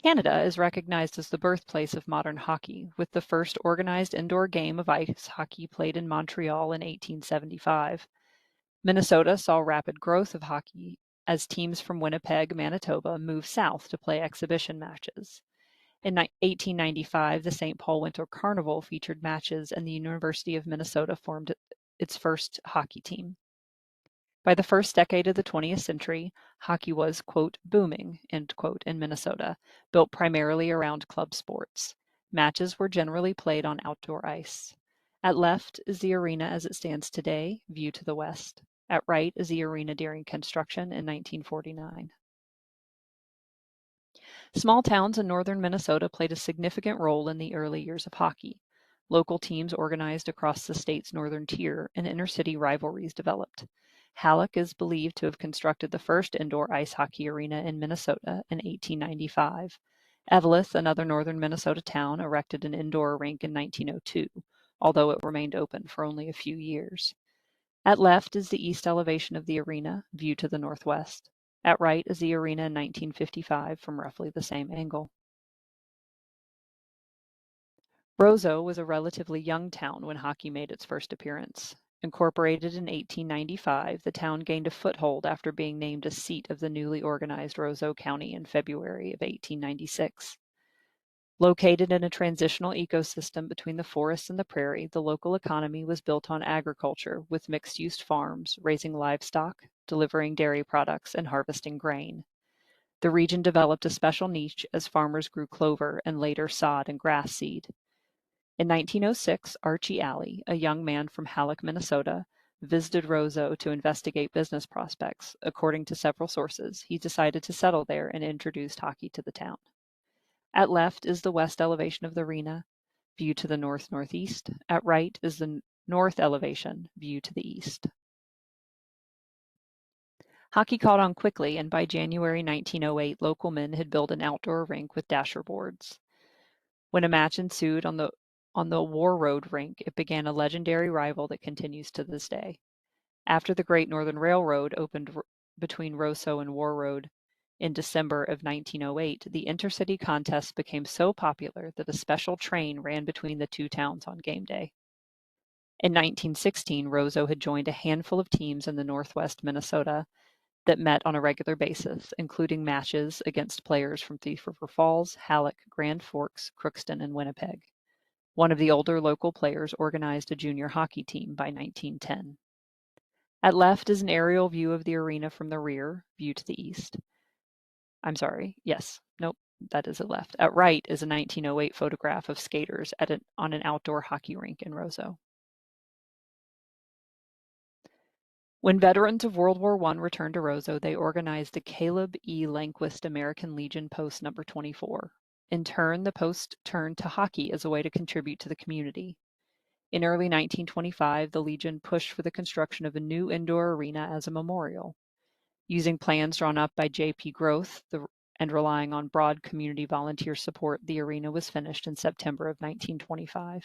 Canada is recognized as the birthplace of modern hockey, with the first organized indoor game of ice hockey played in Montreal in 1875. Minnesota saw rapid growth of hockey as teams from Winnipeg, Manitoba moved south to play exhibition matches. In 1895, the St. Paul Winter Carnival featured matches, and the University of Minnesota formed its first hockey team. By the first decade of the 20th century, hockey was, quote, booming, end quote, in Minnesota, built primarily around club sports. Matches were generally played on outdoor ice. At left is the arena as it stands today, view to the west. At right is the arena during construction in 1949. Small towns in northern Minnesota played a significant role in the early years of hockey. Local teams organized across the state's northern tier, and inter-city rivalries developed. Halleck is believed to have constructed the first indoor ice hockey arena in Minnesota in 1895. Eveleth, another northern Minnesota town, erected an indoor rink in 1902, although it remained open for only a few years. At left is the east elevation of the arena, view to the northwest. At right is the arena in 1955 from roughly the same angle. Roseau was a relatively young town when hockey made its first appearance. Incorporated in 1895, the town gained a foothold after being named a seat of the newly organized Roseau County in February of 1896. Located in a transitional ecosystem between the forest and the prairie, the local economy was built on agriculture with mixed-use farms, raising livestock, delivering dairy products, and harvesting grain. The region developed a special niche as farmers grew clover and later sod and grass seed. In 1906, Archie Alley, a young man from Halleck, Minnesota, visited Roseau to investigate business prospects. According to several sources, he decided to settle there and introduced hockey to the town. At left is the west elevation of the arena, view to the north-northeast. At right is the north elevation, view to the east. Hockey caught on quickly, and by January 1908, local men had built an outdoor rink with dasher boards. When a match ensued on the War Road rink, it began a legendary rival that continues to this day. After the Great Northern Railroad opened between Roseau and War Road in December of 1908, the intercity contest became so popular that a special train ran between the two towns on game day. In 1916, Roseau had joined a handful of teams in the Northwest Minnesota that met on a regular basis, including matches against players from Thief River Falls, Halleck, Grand Forks, Crookston, and Winnipeg. One of the older local players organized a junior hockey team by 1910. At left is an aerial view of the arena from the rear, view to the east. I'm sorry, yes, nope, that is at left. At right is a 1908 photograph of skaters on an outdoor hockey rink in Roseau. When veterans of World War I returned to Roseau, they organized the Caleb E. Lanquist American Legion Post No. 24. In turn, the post turned to hockey as a way to contribute to the community. In early 1925, the Legion pushed for the construction of a new indoor arena as a memorial. Using plans drawn up by J.P. Groth and relying on broad community volunteer support, the arena was finished in September of 1925.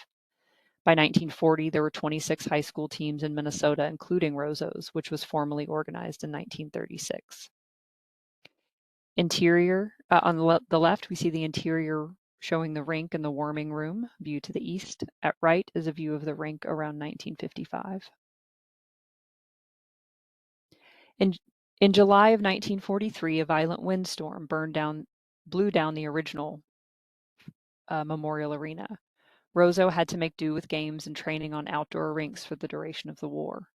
By 1940, there were 26 high school teams in Minnesota, including Roseau's, which was formally organized in 1936. Interior, on the left, we see the interior showing the rink and the warming room, view to the east. At right is a view of the rink around 1955. In July of 1943, a violent windstorm blew down the original Memorial Arena. Roseau had to make do with games and training on outdoor rinks for the duration of the war.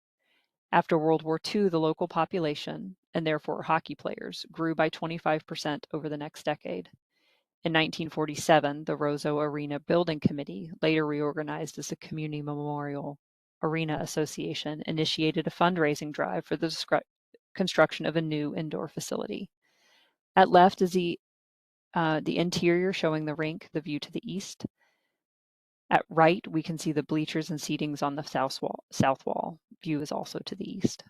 After World War II, the local population, and therefore hockey players, grew by 25% over the next decade. In 1947, the Roseau Arena Building Committee, later reorganized as the Community Memorial Arena Association, initiated a fundraising drive for the construction of a new indoor facility. At left is the interior showing the rink, the view to the east. At right, we can see the bleachers and seatings on the south wall. View is also to the east.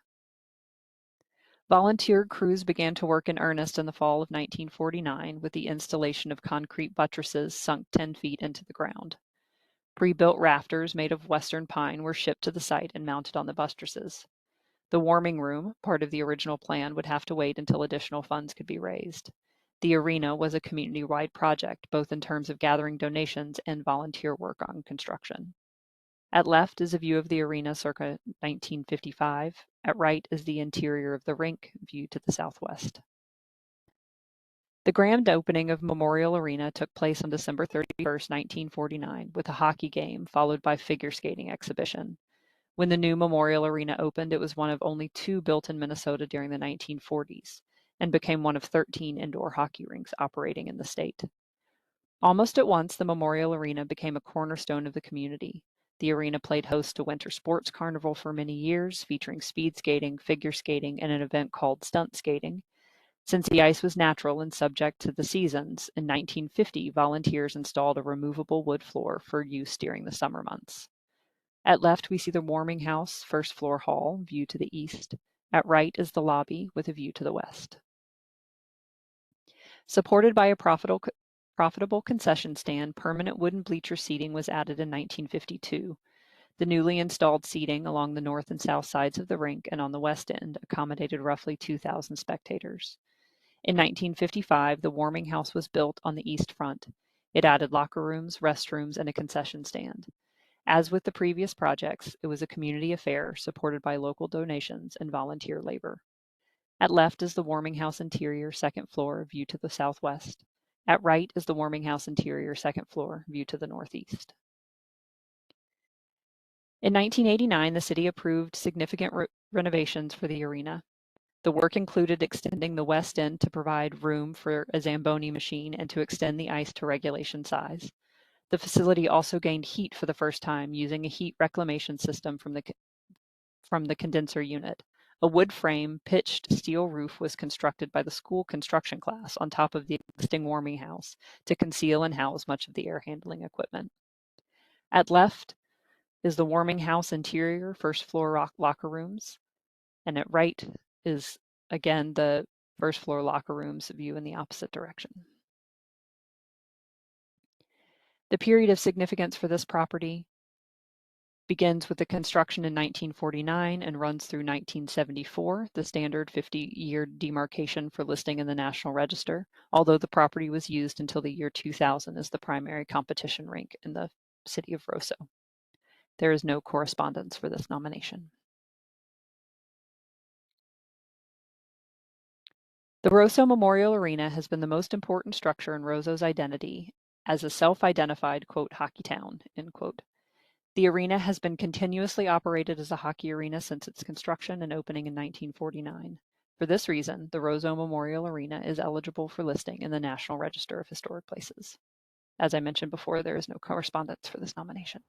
Volunteer crews began to work in earnest in the fall of 1949 with the installation of concrete buttresses sunk 10 feet into the ground. Pre-built rafters made of western pine were shipped to the site and mounted on the buttresses. The warming room, part of the original plan, would have to wait until additional funds could be raised. The arena was a community-wide project, both in terms of gathering donations and volunteer work on construction. At left is a view of the arena circa 1955. At right is the interior of the rink, view to the southwest. The grand opening of Memorial Arena took place on December 31st, 1949, with a hockey game followed by figure skating exhibition. When the new Memorial Arena opened, it was one of only 2 built in Minnesota during the 1940s and became one of 13 indoor hockey rinks operating in the state. Almost at once, the Memorial Arena became a cornerstone of the community. The arena played host to Winter Sports Carnival for many years, featuring speed skating, figure skating, and an event called stunt skating. Since the ice was natural and subject to the seasons, in 1950, volunteers installed a removable wood floor for use during the summer months. At left, we see the warming house, first floor hall, view to the east. At right is the lobby with a view to the west. Supported by a profitable concession stand, permanent wooden bleacher seating was added in 1952. The newly installed seating along the north and south sides of the rink and on the west end accommodated roughly 2,000 spectators. In 1955, the warming house was built on the east front. It added locker rooms, restrooms, and a concession stand. As with the previous projects, it was a community affair supported by local donations and volunteer labor. At left is the warming house interior, second floor, view to the southwest. At right is the warming house interior, second floor, view to the northeast. In 1989, the city approved significant renovations for the arena. The work included extending the west end to provide room for a Zamboni machine and to extend the ice to regulation size. The facility also gained heat for the first time using a heat reclamation system from the condenser unit. A wood frame, pitched steel roof was constructed by the school construction class on top of the existing warming house to conceal and house much of the air handling equipment. At left is the warming house interior, first floor locker rooms, and at right is again, the first floor locker rooms view in the opposite direction. The period of significance for this property begins with the construction in 1949 and runs through 1974, the standard 50-year demarcation for listing in the National Register, although the property was used until the year 2000 as the primary competition rink in the city of Roseau. There is no correspondence for this nomination. The Roseau Memorial Arena has been the most important structure in Roseau's identity as a self-identified, quote, hockey town, end quote. The arena has been continuously operated as a hockey arena since its construction and opening in 1949. For this reason, the Roseau Memorial Arena is eligible for listing in the National Register of Historic Places. As I mentioned before, there is no correspondence for this nomination.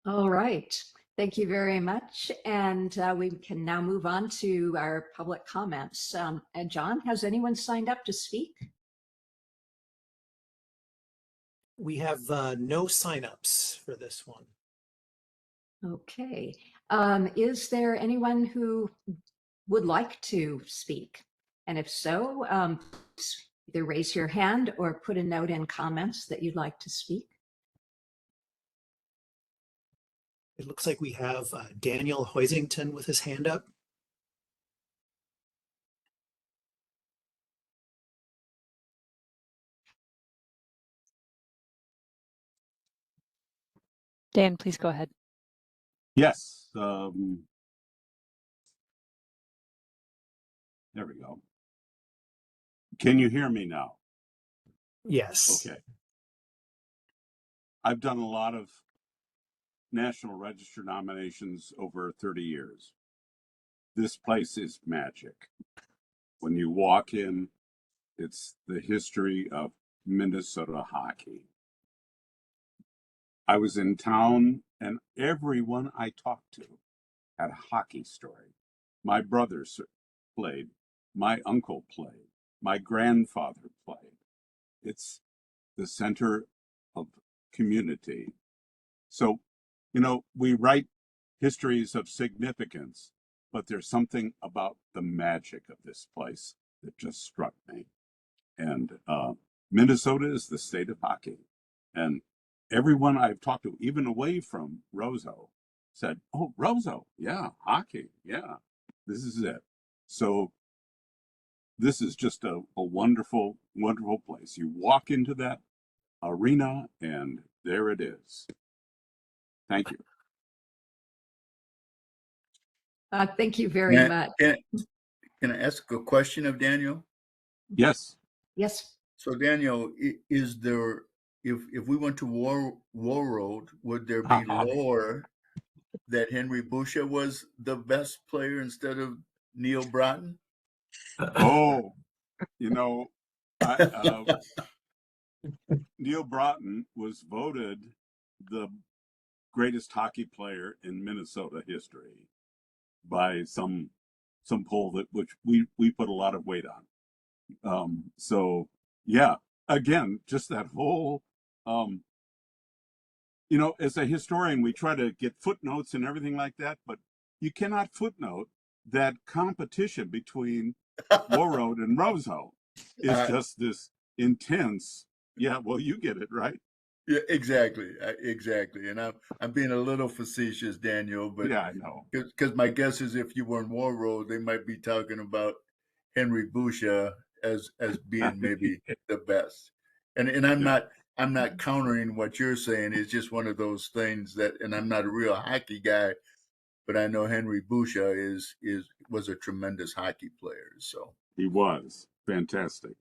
All right. Thank you very much. And we can now move on to our public comments. And John, has anyone signed up to speak? We have no signups for this one. Okay. Is there anyone who would like to speak? And if so, either raise your hand or put a note in comments that you'd like to speak. It looks like we have Daniel Hoisington with his hand up. Dan, please go ahead. Yes. There we go. Can you hear me now? Yes. Okay. I've done a lot of National Register nominations over 30 years. This place is magic. When you walk in, it's the history of Minnesota hockey. I was in town and everyone I talked to had a hockey story. My brother played, my uncle played, my grandfather played. It's the center of community. So, you know, we write histories of significance, but there's something about the magic of this place that just struck me. And Minnesota is the state of hockey. And everyone I've talked to, even away from Roseau, said, oh, Roseau, yeah, hockey, yeah, this is it. So this is just a wonderful, wonderful place. You walk into that arena and there it is. Thank you. Thank you very much. Can I ask a question of Daniel? Yes. Yes. So Daniel, is there, if we went to War Road, would there be lore that Henry Boucher was the best player instead of Neil Broughton? Oh, you know, Neil Broughton was voted the greatest hockey player in Minnesota history by some poll that which we put a lot of weight on. So yeah, again, just that whole you know, as a historian, we try to get footnotes and everything like that, but you cannot footnote that competition between War Road and Roseau is just this intense. Yeah, well, you get it, right? Yeah, exactly, exactly. And I'm being a little facetious, Daniel, but yeah, I know. Because my guess is if you were in War Road, they might be talking about Henry Boucher as being maybe the best. And I'm not countering what you're saying. It's just one of those things that, and I'm not a real hockey guy, but I know Henry Boucher was a tremendous hockey player. So he was fantastic.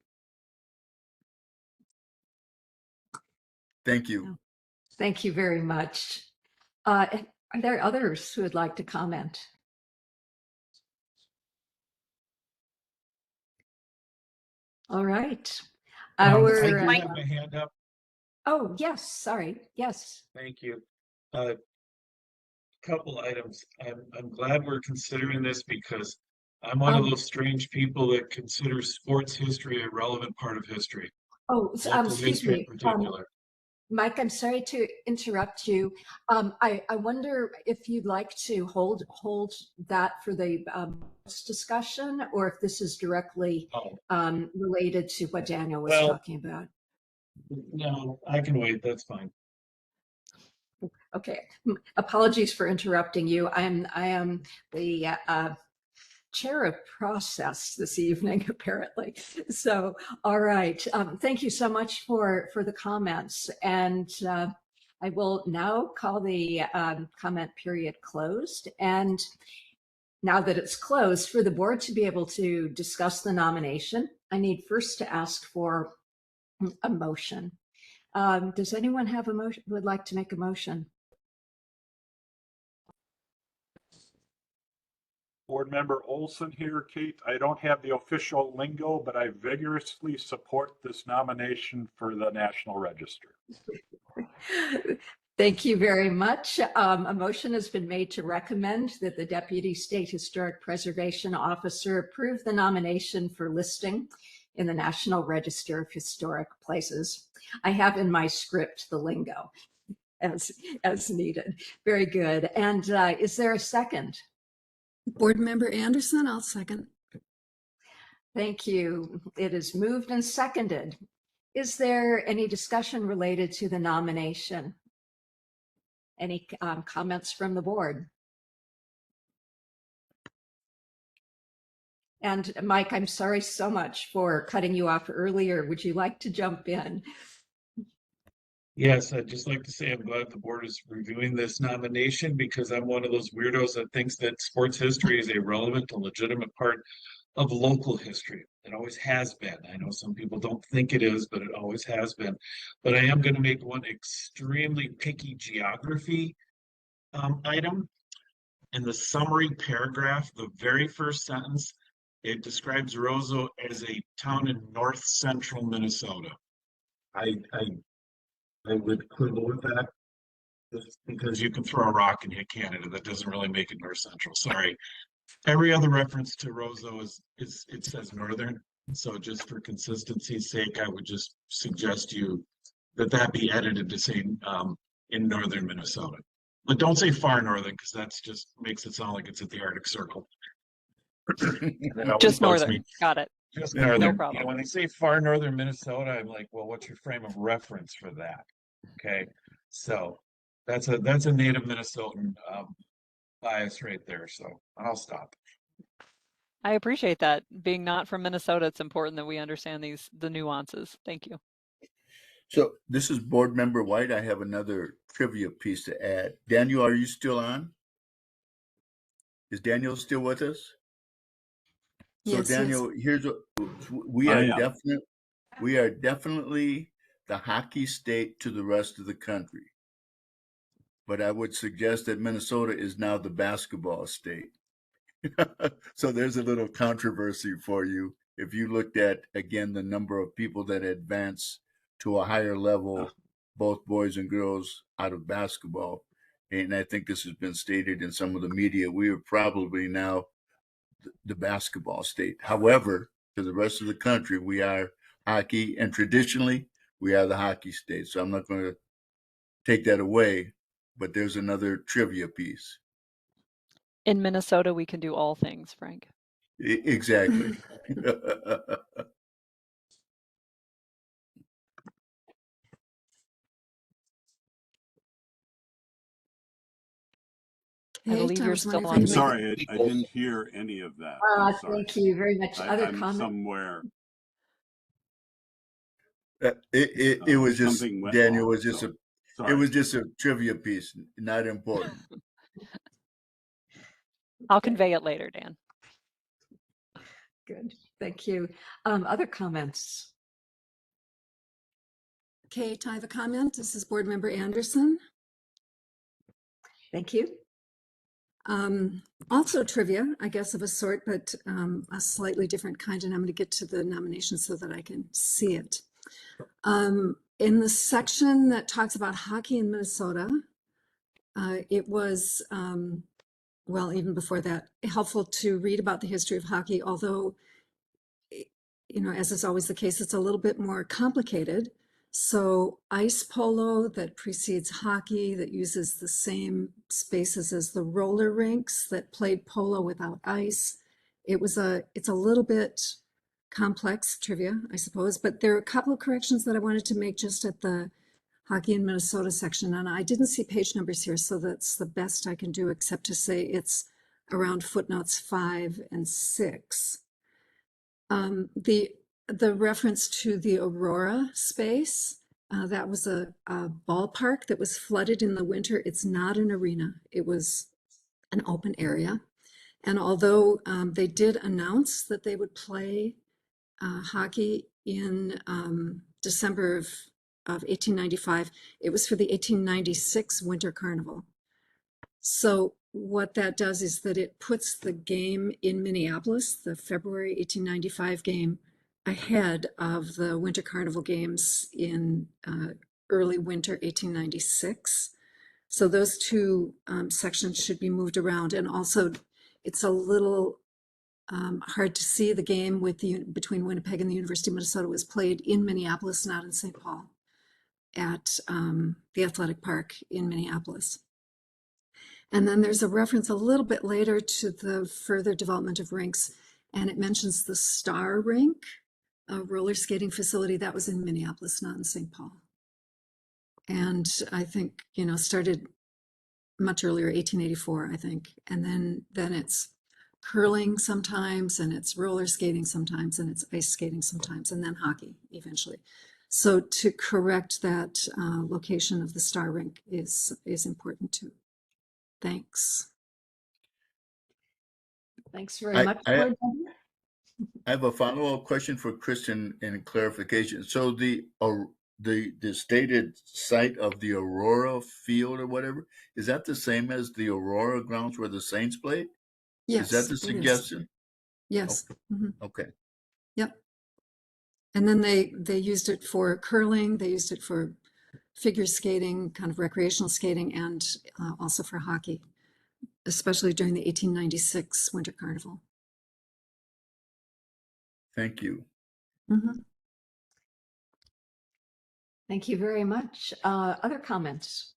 Thank you. Thank you very much. Are there others who would like to comment? All right. I do have my hand up. Oh, yes. Sorry. Yes. Thank you. Couple items. I'm glad we're considering this because I'm one of those strange people that consider sports history a relevant part of history. Oh, Local excuse history me. in particular. Mike, I'm sorry to interrupt you. I wonder if you'd like to hold that for the discussion, or if this is directly related to what Daniel was talking about. No, I can wait. That's fine. Okay. Apologies for interrupting you. I am the chair of process this evening, apparently. So, all right. Thank you so much for the comments. And I will now call the comment period closed. And now that it's closed, for the board to be able to discuss the nomination, I need first to ask for a motion. Does anyone have a motion, would like to make a motion? Board Member Olson here, Kate. I don't have the official lingo, but I vigorously support this nomination for the National Register. Thank you very much. A motion has been made to recommend that the Deputy State Historic Preservation Officer approve the nomination for listing in the National Register of Historic Places. I have in my script the lingo as needed. Very good. And is there a second? Board Member Anderson, I'll second. Thank you. It is moved and seconded. Is there any discussion related to the nomination? Any comments from the board? And Mike, I'm sorry so much for cutting you off earlier. Would you like to jump in? Yes, I'd just like to say I'm glad the board is reviewing this nomination because I'm one of those weirdos that thinks that sports history is a relevant and legitimate part of local history. It always has been. I know some people don't think it is, but it always has been. But I am going to make one extremely picky geography item. In the summary paragraph, the very first sentence, it describes Roseau as a town in north central Minnesota. I would quibble with that because you can throw a rock and hit Canada. That doesn't really make it north central. Sorry. Every other reference to Roseau is it says northern. So just for consistency's sake, I would just suggest you that be edited to say in northern Minnesota. But don't say far northern because that's just makes it sound like it's at the Arctic Circle. Just northern. Got it. Just northern. No problem. When they say far northern Minnesota, I'm like, well, what's your frame of reference for that? Okay, so that's a native Minnesotan bias right there. So I'll stop. I appreciate that. Being not from Minnesota, it's important that we understand the nuances. Thank you. So this is Board Member White. I have another trivia piece to add. Daniel, are you still on? Is Daniel still with us? So Yes, Daniel, here's what we are definitely the hockey state to the rest of the country. But I would suggest that Minnesota is now the basketball state. So there's a little controversy for you. If you looked at, again, the number of people that advance to a higher level, both boys and girls out of basketball, and I think this has been stated in some of the media, we are probably now the basketball state. However, to the rest of the country, we are hockey, and traditionally, we are the hockey state. So I'm not going to take that away, but there's another trivia piece. In Minnesota, we can do all things, Frank. Exactly. I believe you're was still wondering if on. I'm anybody- sorry, I didn't hear any of that. I'm sorry. Thank you very much. Other I'm comments? somewhere. It was just, Something went Daniel, wrong, was just so it sorry. was just a trivia piece, not important. I'll convey it later, Dan. Good. Thank you. Other comments? Kate, I have a comment. This is Board Member Anderson. Thank you. Also trivia, I guess, of a sort, but a slightly different kind, and I'm going to get to the nomination so that I can see it. In the section that talks about hockey in Minnesota, it was, well, even before that, helpful to read about the history of hockey, although, you know, as is always the case, it's a little bit more complicated. So ice polo that precedes hockey, that uses the same spaces as the roller rinks that played polo without ice. It's a little bit complex trivia, I suppose, but there are a couple of corrections that I wanted to make just at the Hockey in Minnesota section. And I didn't see page numbers here, so that's the best I can do, except to say it's around footnotes 5 and 6. The reference to the Aurora space, that was a ballpark that was flooded in the winter. It's not an arena. It was an open area. And although they did announce that they would play hockey in December of 1895, it was for the 1896 Winter Carnival. So what that does is that it puts the game in Minneapolis, the February 1895 game, ahead of the Winter Carnival games in early winter 1896. So those two sections should be moved around. And also, it's a little hard to see. The game between Winnipeg and the University of Minnesota was played in Minneapolis, not in St. Paul, at the athletic park in Minneapolis. And then there's a reference a little bit later to the further development of rinks, and it mentions the Star Rink, a roller skating facility that was in Minneapolis, not in St. Paul. And I think, started much earlier, 1884, I think. And then it's curling sometimes, and it's roller skating sometimes, and it's ice skating sometimes, and then hockey eventually. So to correct that location of the Star Rink is important too. Thanks. Thanks very much, Board Member. I have a follow-up question for Kristen in clarification. So the stated site of the Aurora Field or whatever, is that the same as the Aurora grounds where the Saints played? Yes. Is that the suggestion? Yes. Okay. Mm-hmm. Okay. Yep. And then they used it for curling. They used it for figure skating, kind of recreational skating, and also for hockey, especially during the 1896 Winter Carnival. Thank you. Mm-hmm. Thank you very much. Other comments?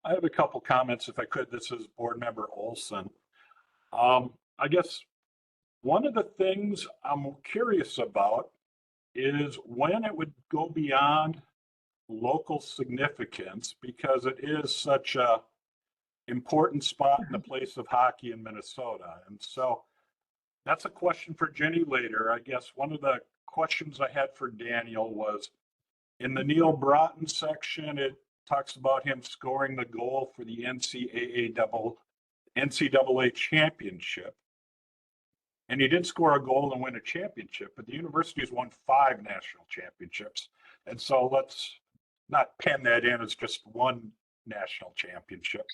I have a couple comments, if I could. This is Board Member Olson. I guess one of the things I'm curious about is when it would go beyond local significance, because it is such a important spot in the place of hockey in Minnesota. And so that's a question for Jenny later. I guess one of the questions I had for Daniel was in the Neil Broughton section, it talks about him scoring the goal for the NCAA championship. And he did score a goal and win a championship, but the university has won 5 national championships. And so let's not pen that in as just one national championship.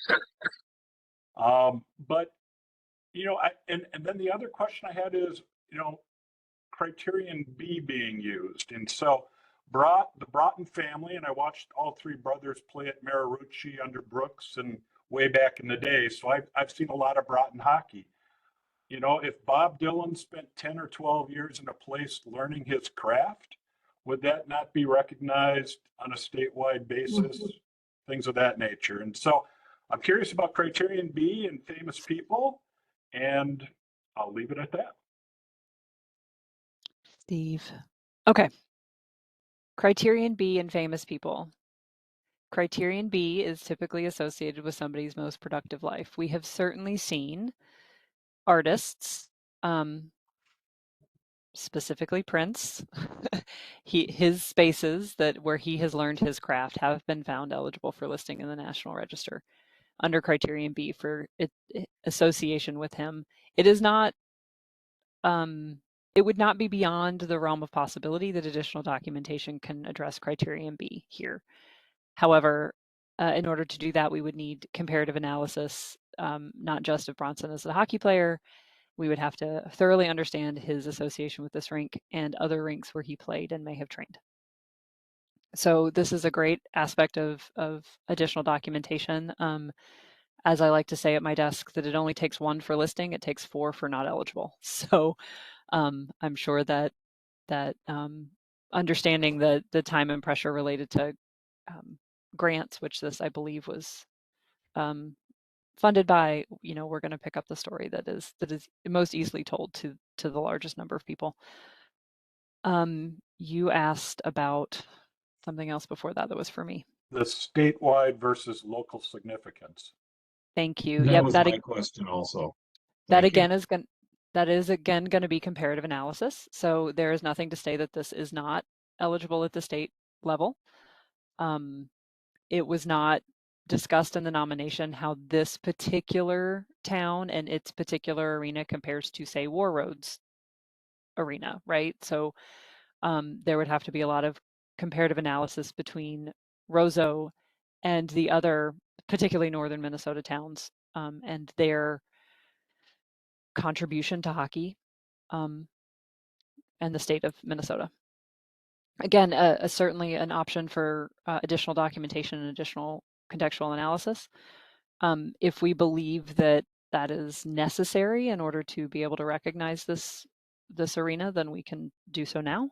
But, and then the other question I had is, criterion B being used. And so the Broughton family, and I watched all 3 brothers play at Marucci under Brooks and way back in the day. So I've seen a lot of Broughton hockey. If Bob Dylan spent 10 or 12 years in a place learning his craft, would that not be recognized on a statewide basis? Things of that nature. And so I'm curious about criterion B and famous people, and I'll leave it at that. Steve. Okay. Criterion B and famous people. Criterion B is typically associated with somebody's most productive life. We have certainly seen artists, specifically Prince, his spaces where he has learned his craft have been found eligible for listing in the National Register under Criterion B for association with him. It is not, it would not be beyond the realm of possibility that additional documentation can address Criterion B here. However, in order to do that, we would need comparative analysis, not just of Bronson as a hockey player. We would have to thoroughly understand his association with this rink and other rinks where he played and may have trained. So this is a great aspect of additional documentation. As I like to say at my desk, that it only takes 1 for listing, it takes 4 for not eligible. So I'm sure that understanding the time and pressure related to grants, which this I believe was funded by, we're going to pick up the story that is most easily told to the largest number of people. You asked about something else before that was for me. The statewide versus local significance. Thank you. That Yep, was my question also. that Thank you. again is going to be comparative analysis. So there is nothing to say that this is not eligible at the state level. It was not discussed in the nomination how this particular town and its particular arena compares to, say, War Road's arena, right? So there would have to be a lot of comparative analysis between Roseau and the other, particularly northern Minnesota towns, and their contribution to hockey and the state of Minnesota. Again, certainly an option for additional documentation and additional contextual analysis. If we believe that that is necessary in order to be able to recognize this arena, then we can do so now.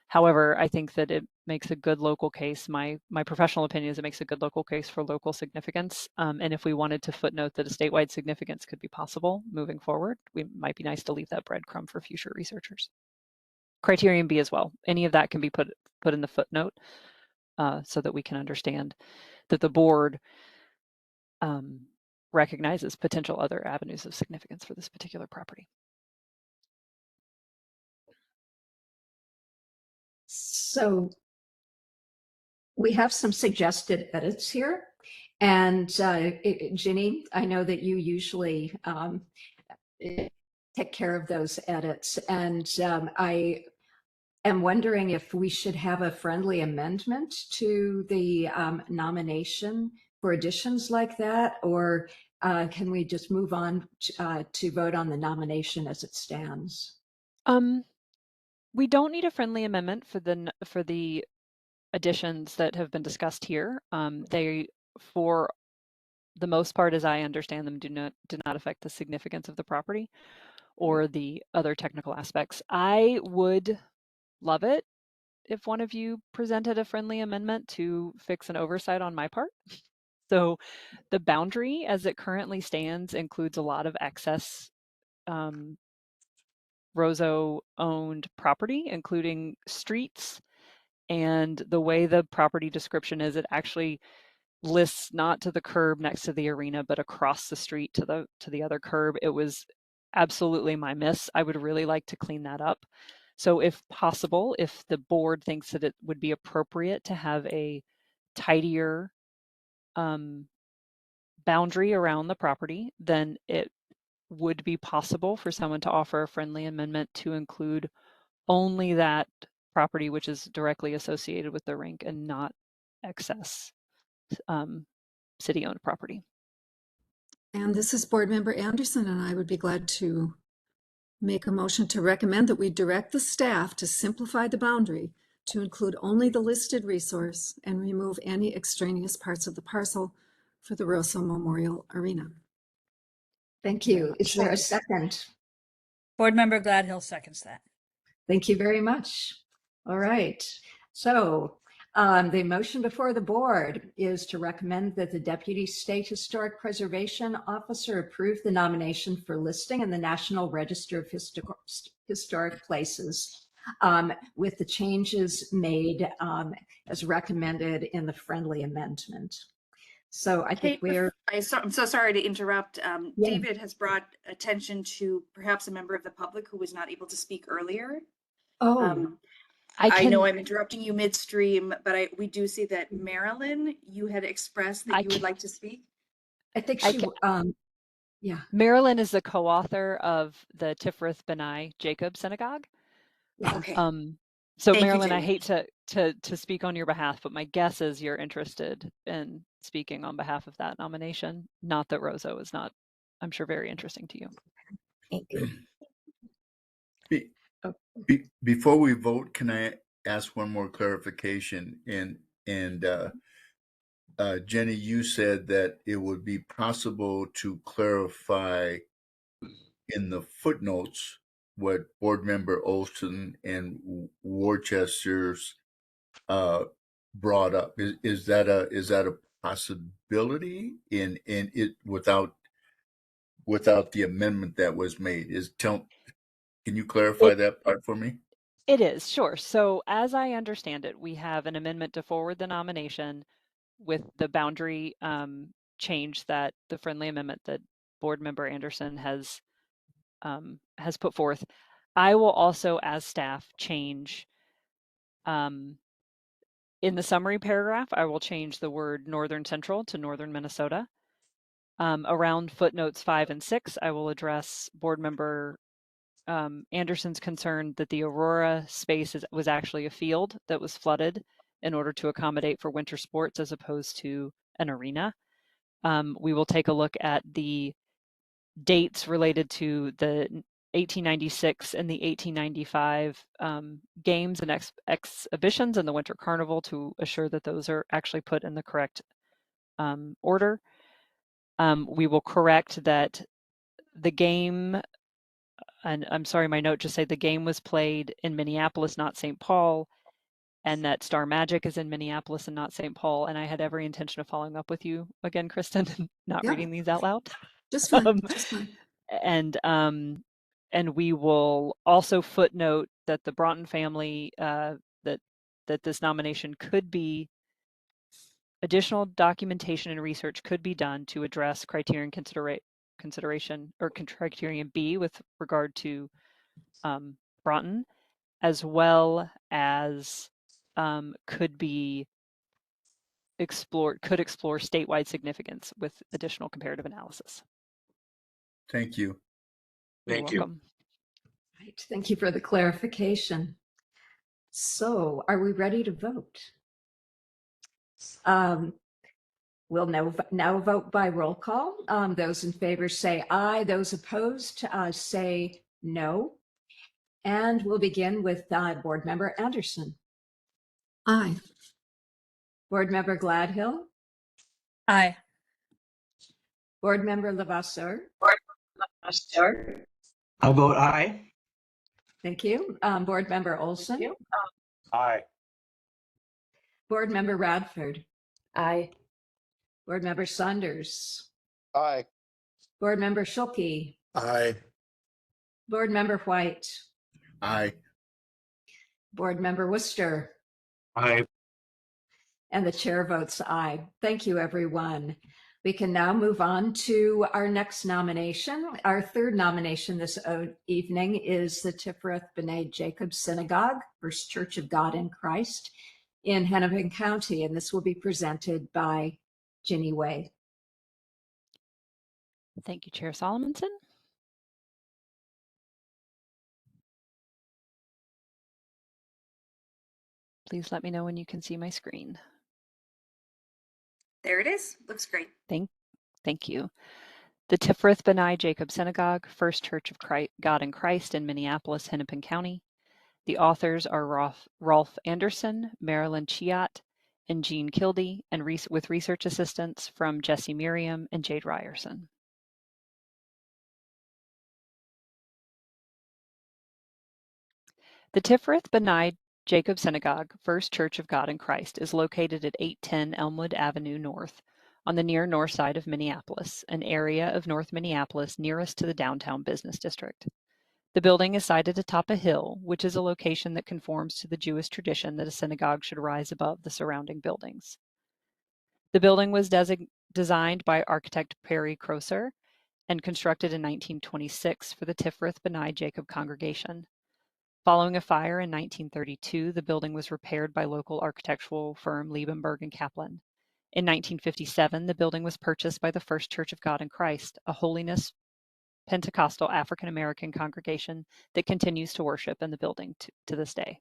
However, I think that it makes a good local case. My professional opinion is it makes a good local case for local significance. And if we wanted to footnote that a statewide significance could be possible moving forward, we might be nice to leave that breadcrumb for future researchers. Criterion B as well. Any of that can be put in the footnote so that we can understand that the board recognizes potential other avenues of significance for this particular property. So we have some suggested edits here. And Ginny, I know that you usually take care of those edits. And I am wondering if we should have a friendly amendment to the nomination for additions like that, or can we just move on to vote on the nomination as it stands? We don't need a friendly amendment for the additions that have been discussed here. They, for the most part, as I understand them, do not affect the significance of the property or the other technical aspects. I would love it if one of you presented a friendly amendment to fix an oversight on my part. So the boundary as it currently stands includes a lot of excess Roseau-owned property, including streets. And the way the property description is, it actually lists not to the curb next to the arena, but across the street to the other curb. It was absolutely my miss. I would really like to clean that up. So if possible, if the board thinks that it would be appropriate to have a tidier boundary around the property, then it would be possible for someone to offer a friendly amendment to include only that property which is directly associated with the rink and not excess city-owned property. And this is Board Member Anderson, and I would be glad to make a motion to recommend that we direct the staff to simplify the boundary to include only the listed resource and remove any extraneous parts of the parcel for the Roseau Memorial Arena. Thank you. Is there a second? Board Member Gladhill seconds that. Thank you very much. All right. So the motion before the board is to recommend that the Deputy State Historic Preservation Officer approve the nomination for listing in the National Register of Historic Places with the changes made as recommended in the friendly amendment. So I think I'm so sorry to interrupt. David has brought attention to perhaps a member of the public who was not able to speak earlier. Oh, I know I'm interrupting you midstream, but we do see that Marilyn, you had expressed that you would like to speak. I think she, yeah. Marilyn is the co-author of the Tiferet B'nai Jacob Synagogue. Yeah. Okay. So Thank you, Marilyn, I Jamie. hate to speak on your behalf, but my guess is you're interested in speaking on behalf of that nomination. Not that Roseau is not, I'm sure, very interesting to you. Thank you. Before we vote, can I ask one more clarification? And Jenny, you said that it would be possible to clarify in the footnotes what Board Member Olson and Worcester's brought up. Is that a possibility in it without the amendment that was made? Can you clarify that part for me? It is, sure. So as I understand it, we have an amendment to forward the nomination with the boundary change that the friendly amendment that Board Member Anderson has put forth. I will also, as staff, change in the summary paragraph, I will change the word Northern Central to Northern Minnesota. Around footnotes 5 and 6, I will address Board Member Anderson's concern that the Aurora space was actually a field that was flooded in order to accommodate for winter sports as opposed to an arena. We will take a look at the dates related to the 1896 and the 1895 games and exhibitions and the Winter Carnival to assure that those are actually put in the correct order. We will correct that the game, and I'm sorry, my note just say the game was played in Minneapolis, not St. Paul, and that Star Magic is in Minneapolis and not St. Paul. And I had every intention of following up with you again, Kristen, and not reading these out loud. Just fine. Just fine. And we will also footnote that the Broughton family, that this nomination could be, additional documentation and research could be done to address criterion consideration or criterion B with regard to Broughton, as well as could explore statewide significance with additional comparative analysis. Thank you. You're welcome. Right. Thank you for the clarification. So are we ready to vote? We'll now vote by roll call. Those in favor say aye. Those opposed say no. And we'll begin with Board Member Anderson. Aye. Board Member Gladhill. Aye. Board Member Levasseur. I'll vote aye. Thank you. Board Member Olson. Aye. Board Member Radford. Aye. Board Member Saunders. Aye. Board Member Schulke. Aye. Board Member White. Aye. Board Member Worcester. Aye. And the chair votes aye. Thank you, everyone. We can now move on to our next nomination. Our third nomination this evening is the Tiferet B'nai Jacob Synagogue, First Church of God in Christ in Hennepin County, and this will be presented by Ginny Way. Thank you, Chair Solomonson. Please let me know when you can see my screen. There it is. Looks great. Thank you. The Tiferet B'nai Jacob Synagogue, First Church of God in Christ in Minneapolis, Hennepin County. The authors are Rolf Anderson, Marilyn Chiat, and Jean Kildee, and with research assistance from Jesse Miriam and Jade Ryerson. The Tiferet B'nai Jacob Synagogue, First Church of God in Christ, is located at 810 Elmwood Avenue North on the near north side of Minneapolis, an area of North Minneapolis nearest to the downtown business district. The building is sited atop a hill, which is a location that conforms to the Jewish tradition that a synagogue should rise above the surrounding buildings. The building was designed by architect Perry Crosser and constructed in 1926 for the Tiferet B'nai Jacob congregation. Following a fire in 1932, the building was repaired by local architectural firm Liebenberg and Kaplan. In 1957, the building was purchased by the First Church of God in Christ, a holiness Pentecostal African American congregation that continues to worship in the building to this day.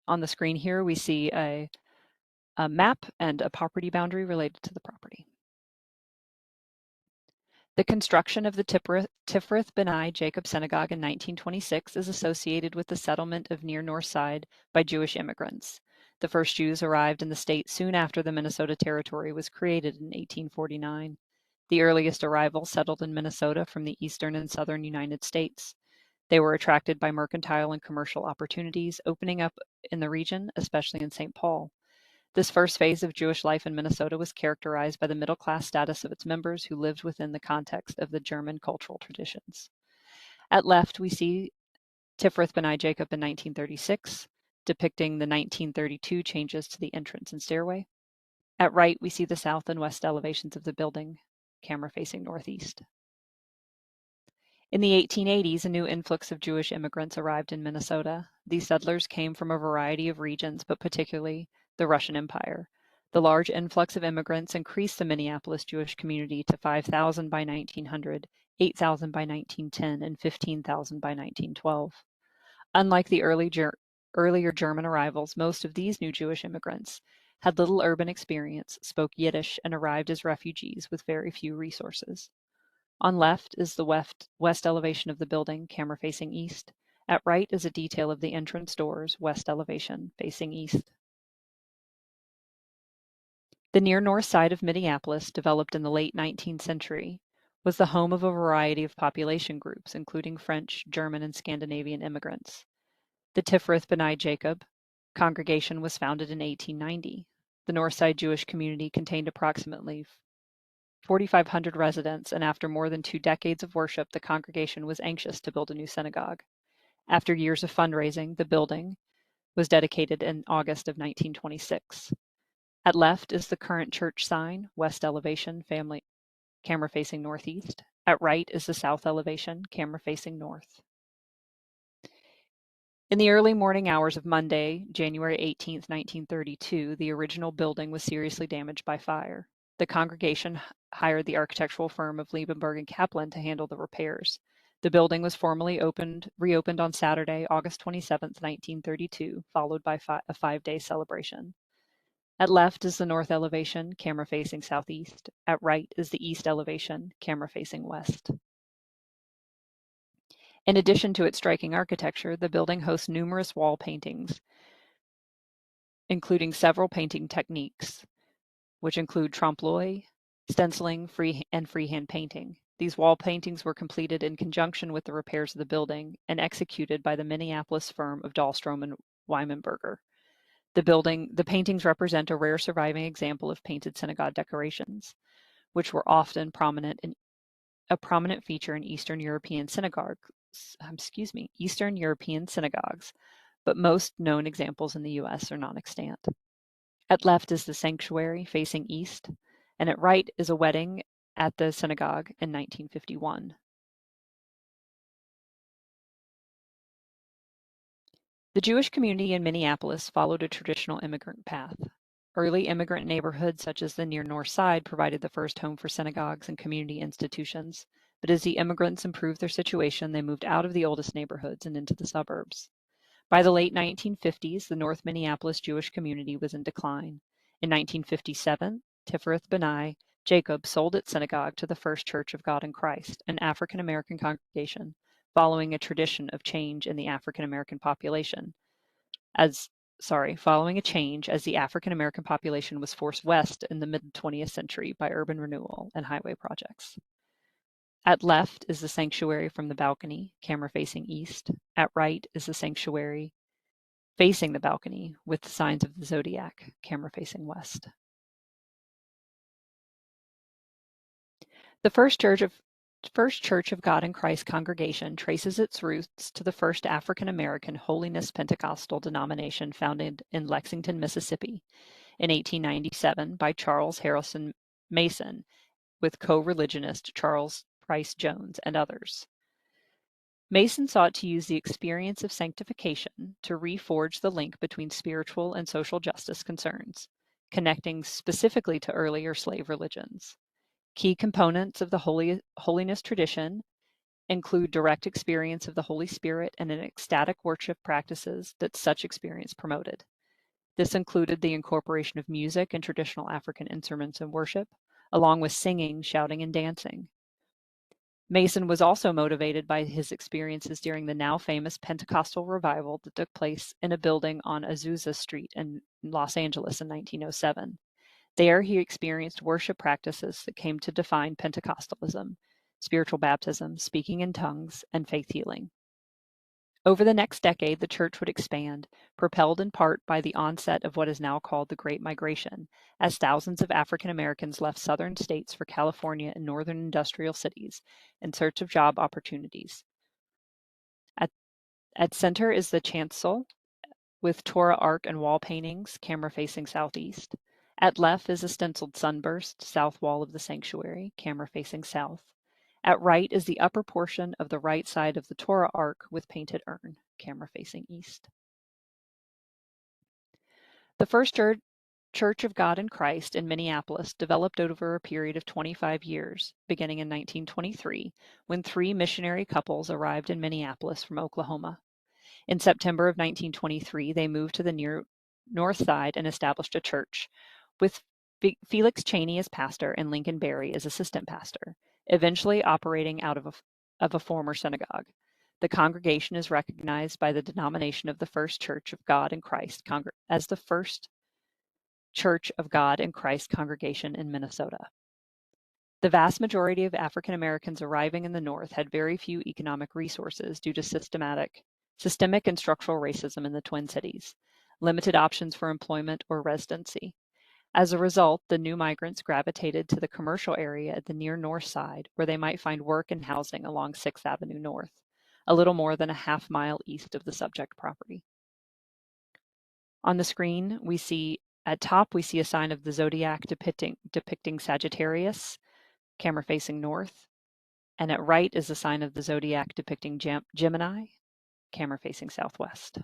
On the screen here, we see a map and a property boundary related to the property. The construction of the Tiferet B'nai Jacob Synagogue in 1926 is associated with the settlement of near North Side by Jewish immigrants. The first Jews arrived in the state soon after the Minnesota Territory was created in 1849. The earliest arrivals settled in Minnesota from the eastern and southern United States. They were attracted by mercantile and commercial opportunities opening up in the region, especially in St. Paul. This first phase of Jewish life in Minnesota was characterized by the middle-class status of its members who lived within the context of the German cultural traditions. At left, we see Tiferet B'nai Jacob in 1936, depicting the 1932 changes to the entrance and stairway. At right, we see the south and west elevations of the building, camera facing northeast. In the 1880s, a new influx of Jewish immigrants arrived in Minnesota. These settlers came from a variety of regions, but particularly the Russian Empire. The large influx of immigrants increased the Minneapolis Jewish community to 5,000 by 1900, 8,000 by 1910, and 15,000 by 1912. Unlike the earlier German arrivals, most of these new Jewish immigrants had little urban experience, spoke Yiddish, and arrived as refugees with very few resources. On left is the west elevation of the building, camera facing east. At right is a detail of the entrance doors, west elevation, facing east. The near north side of Minneapolis, developed in the late 19th century, was the home of a variety of population groups, including French, German, and Scandinavian immigrants. The Tiferet B'nai Jacob congregation was founded in 1890. The Northside Jewish community contained approximately 4,500 residents, and after more than 2 decades of worship, the congregation was anxious to build a new synagogue. After years of fundraising, the building was dedicated in August of 1926. At left is the current church sign, west elevation, family, camera facing northeast. At right is the south elevation, camera facing north. In the early morning hours of Monday, January 18, 1932, the original building was seriously damaged by fire. The congregation hired the architectural firm of Liebenberg and Kaplan to handle the repairs. The building was formally reopened on Saturday, August 27, 1932, followed by a 5-day celebration. At left is the north elevation, camera facing southeast. At right is the east elevation, camera facing west. In addition to its striking architecture, the building hosts numerous wall paintings, including several painting techniques, which include trompe-l'oeil, stenciling, freehand painting. These wall paintings were completed in conjunction with the repairs of the building and executed by the Minneapolis firm of Dahlstrom and Weinberger. The paintings represent a rare surviving example of painted synagogue decorations, which were often a prominent feature in Eastern European synagogues, but most known examples in the U.S. are non-extant. At left is the sanctuary facing east, and at right is a wedding at the synagogue in 1951. The Jewish community in Minneapolis followed a traditional immigrant path. Early immigrant neighborhoods such as the near North Side provided the first home for synagogues and community institutions, but as the immigrants improved their situation, they moved out of the oldest neighborhoods and into the suburbs. By the late 1950s, the North Minneapolis Jewish community was in decline. In 1957, Tiferet B'nai Jacob sold its synagogue to the First Church of God in Christ, an African American congregation, following a tradition of change in the African American population. Following a change as the African American population was forced west in the mid-20th century by urban renewal and highway projects. At left is the sanctuary from the balcony, camera facing east. At right is the sanctuary facing the balcony with the signs of the zodiac, camera facing west. The First Church of God in Christ congregation traces its roots to the first African American Holiness Pentecostal denomination founded in Lexington, Mississippi in 1897 by Charles Harrison Mason with co-religionist Charles Price Jones and others. Mason sought to use the experience of sanctification to reforge the link between spiritual and social justice concerns, connecting specifically to earlier slave religions. Key components of the holiness tradition include direct experience of the Holy Spirit and an ecstatic worship practices that such experience promoted. This included the incorporation of music and traditional African instruments in worship, along with singing, shouting, and dancing. Mason was also motivated by his experiences during the now famous Pentecostal revival that took place in a building on Azusa Street in Los Angeles in 1907. There, he experienced worship practices that came to define Pentecostalism, spiritual baptism, speaking in tongues, and faith healing. Over the next decade, the church would expand, propelled in part by the onset of what is now called the Great Migration, as thousands of African Americans left southern states for California and northern industrial cities in search of job opportunities. At center is the chancel with Torah ark and wall paintings, camera facing southeast. At left is a stenciled sunburst, south wall of the sanctuary, camera facing south. At right is the upper portion of the right side of the Torah ark with painted urn, camera facing east. The First Church of God in Christ in Minneapolis developed over a period of 25 years, beginning in 1923, when 3 missionary couples arrived in Minneapolis from Oklahoma. In September of 1923, they moved to the north side and established a church, with Felix Cheney as pastor and Lincoln Berry as assistant pastor, eventually operating out of a former synagogue. The congregation is recognized by the denomination of the First Church of God in Christ as the First Church of God in Christ congregation in Minnesota. The vast majority of African Americans arriving in the North had very few economic resources due to systemic and structural racism in the Twin Cities, limited options for employment or residency. As a result, the new migrants gravitated to the commercial area at the near north side, where they might find work and housing along 6th Avenue North, a little more than a half-mile east of the subject property. On the screen, at top, we see a sign of the zodiac depicting Sagittarius, camera facing north, and at right is a sign of the zodiac depicting Gemini, camera facing southwest.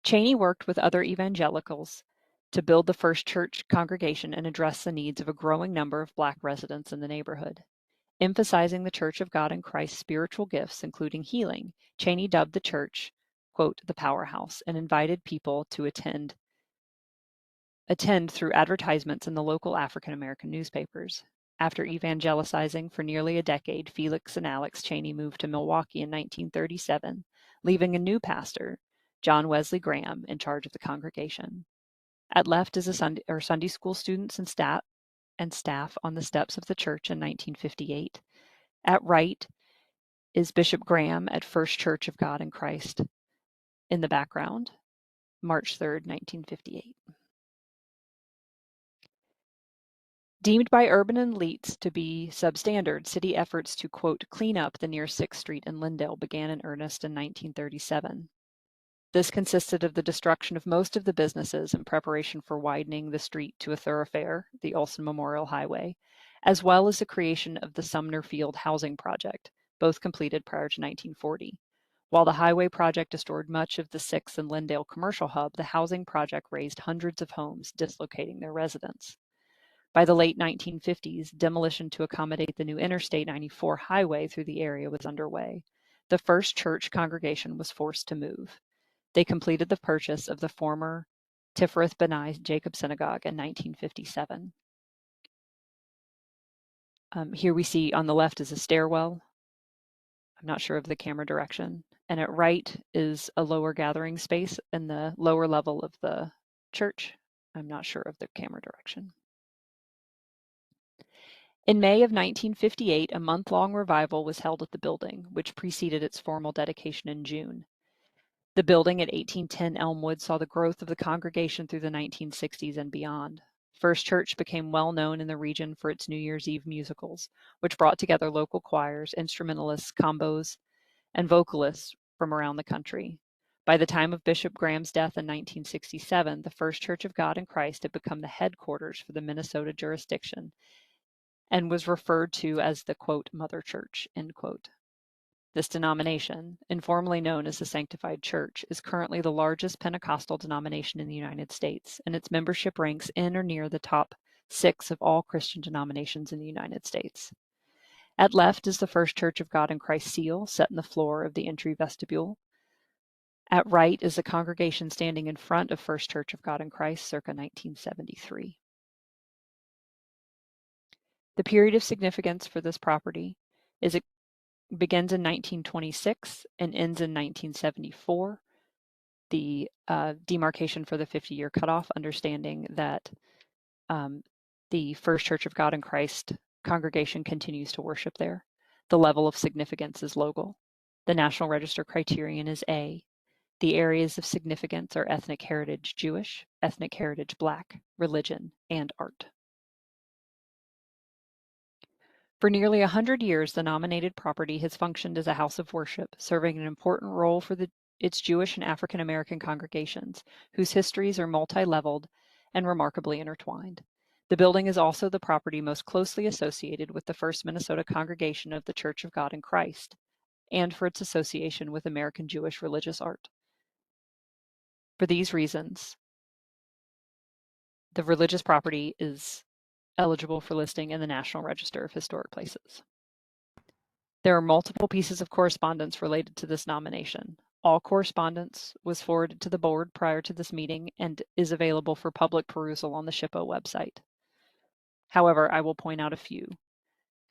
Cheney worked with other evangelicals to build the First Church congregation and address the needs of a growing number of Black residents in the neighborhood. Emphasizing the Church of God in Christ's spiritual gifts, including healing, Cheney dubbed the church, quote, the powerhouse, and invited people to attend through advertisements in the local African American newspapers. After evangelizing for nearly a decade, Felix and Alex Cheney moved to Milwaukee in 1937, leaving a new pastor, John Wesley Graham, in charge of the congregation. At left is Sunday school students and staff on the steps of the church in 1958. At right is Bishop Graham at First Church of God in Christ in the background, March 3rd, 1958. Deemed by urban elites to be substandard, city efforts to, quote, clean up the near 6th Street in Lindale began in earnest in 1937. This consisted of the destruction of most of the businesses in preparation for widening the street to a thoroughfare, the Olson Memorial Highway, as well as the creation of the Sumner Field Housing Project, both completed prior to 1940. While the highway project destroyed much of the 6th and Lindale commercial hub, the housing project razed hundreds of homes, dislocating their residents. By the late 1950s, demolition to accommodate the new Interstate 94 highway through the area was underway. The First Church congregation was forced to move. They completed the purchase of the former Tiferet B'nai Jacob Synagogue in 1957. Here we see on the left is a stairwell. I'm not sure of the camera direction. And at right is a lower gathering space in the lower level of the church. I'm not sure of the camera direction. In May of 1958, a month-long revival was held at the building, which preceded its formal dedication in June. The building at 1810 Elmwood saw the growth of the congregation through the 1960s and beyond. First Church became well known in the region for its New Year's Eve musicals, which brought together local choirs, instrumentalists, combos, and vocalists from around the country. By the time of Bishop Graham's death in 1967, the First Church of God in Christ had become the headquarters for the Minnesota jurisdiction and was referred to as the, quote, Mother Church, end quote. This denomination, informally known as the Sanctified Church, is currently the largest Pentecostal denomination in the United States, and its membership ranks in or near the top 6 of all Christian denominations in the United States. At left is the First Church of God in Christ seal, set in the floor of the entry vestibule. At right is the congregation standing in front of First Church of God in Christ, circa 1973. The period of significance for this property begins in 1926 and ends in 1974. the demarcation for the 50-year cutoff, understanding that the First Church of God in Christ congregation continues to worship there. The level of significance is local. The National Register criterion is A. The areas of significance are ethnic heritage Jewish, ethnic heritage Black, religion, and art. For nearly 100 years, the nominated property has functioned as a house of worship, serving an important role for its Jewish and African American congregations, whose histories are multi-leveled and remarkably intertwined. The building is also the property most closely associated with the First Minnesota Congregation of the Church of God in Christ, and for its association with American Jewish religious art. For these reasons, the religious property is eligible for listing in the National Register of Historic Places. There are multiple pieces of correspondence related to this nomination. All correspondence was forwarded to the board prior to this meeting and is available for public perusal on the SHPO website. However, I will point out a few.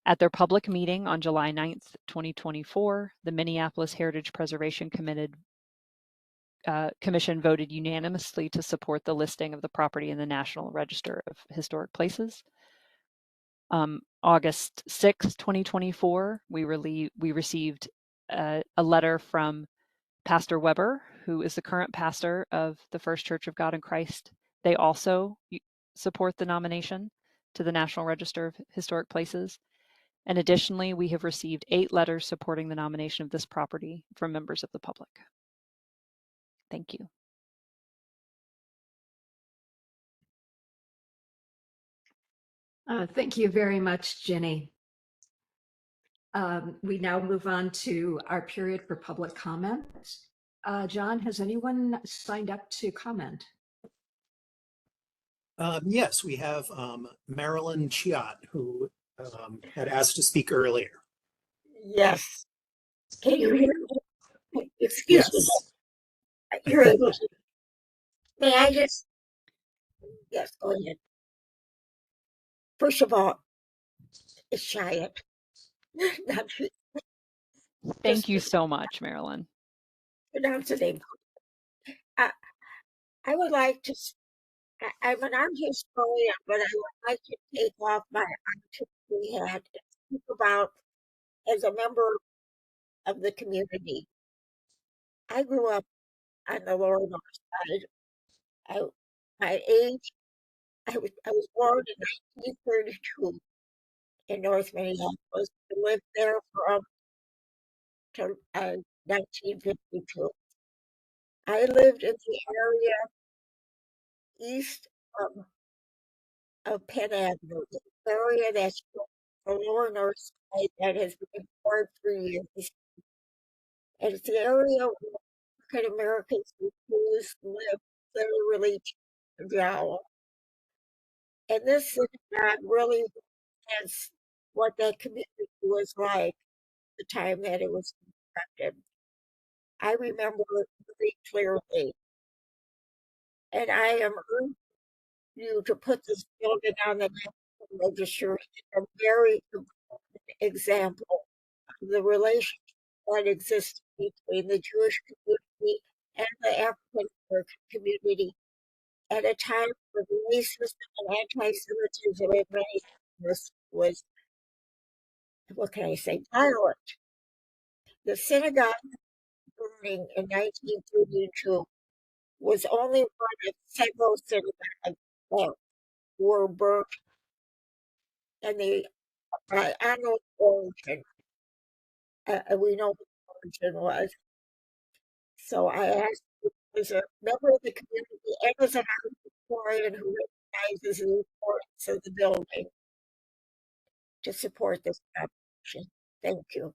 At their public meeting on July 9th, 2024, the Minneapolis Heritage Preservation Commission voted unanimously to support the listing of the property in the National Register of Historic Places. August 6, 2024, we received a letter from Pastor Weber, who is the current pastor of the First Church of God in Christ. They also support the nomination to the National Register of Historic Places. And additionally, we have received 8 letters supporting the nomination of this property from members of the public. Thank you. Thank you very much, Ginny. We now move on to our period for public comment. John, has anyone signed up to comment? Yes, we have Marilyn Chiat, who had asked to speak earlier. Yes. Can you hear me? Excuse Yes. me. You're able to. May I just? Yes, go ahead. First of all, it's Chiat. Thank you so much, Marilyn. Pronounce the name. I would like to. I'm an art historian, but I would like to take off my artistic hat and speak about as a member of the community. I grew up on the Lower North Side. My age, I was born in 1932 in North Minneapolis. I lived there from 1952. I lived in the area east of Penn Avenue, the area that's the Lower North Side that has been ignored for years. And it's the area where African Americans and Jews live literally to the hour. And this synagogue really represents what that community was like the time that it was constructed. I remember it very clearly. And I am urging you to put this building on the National Register as a very important example of the relationship that exists between the Jewish community and the African American community at a time when racism and anti-Semitism in many areas was, what can I say, violent. The synagogue burning in 1932 was only one of several synagogues that were burnt, and the unknown origin. We know what the origin was. So I asked you, as a member of the community and as an art historian who recognizes the importance of the building, to support this application. Thank you.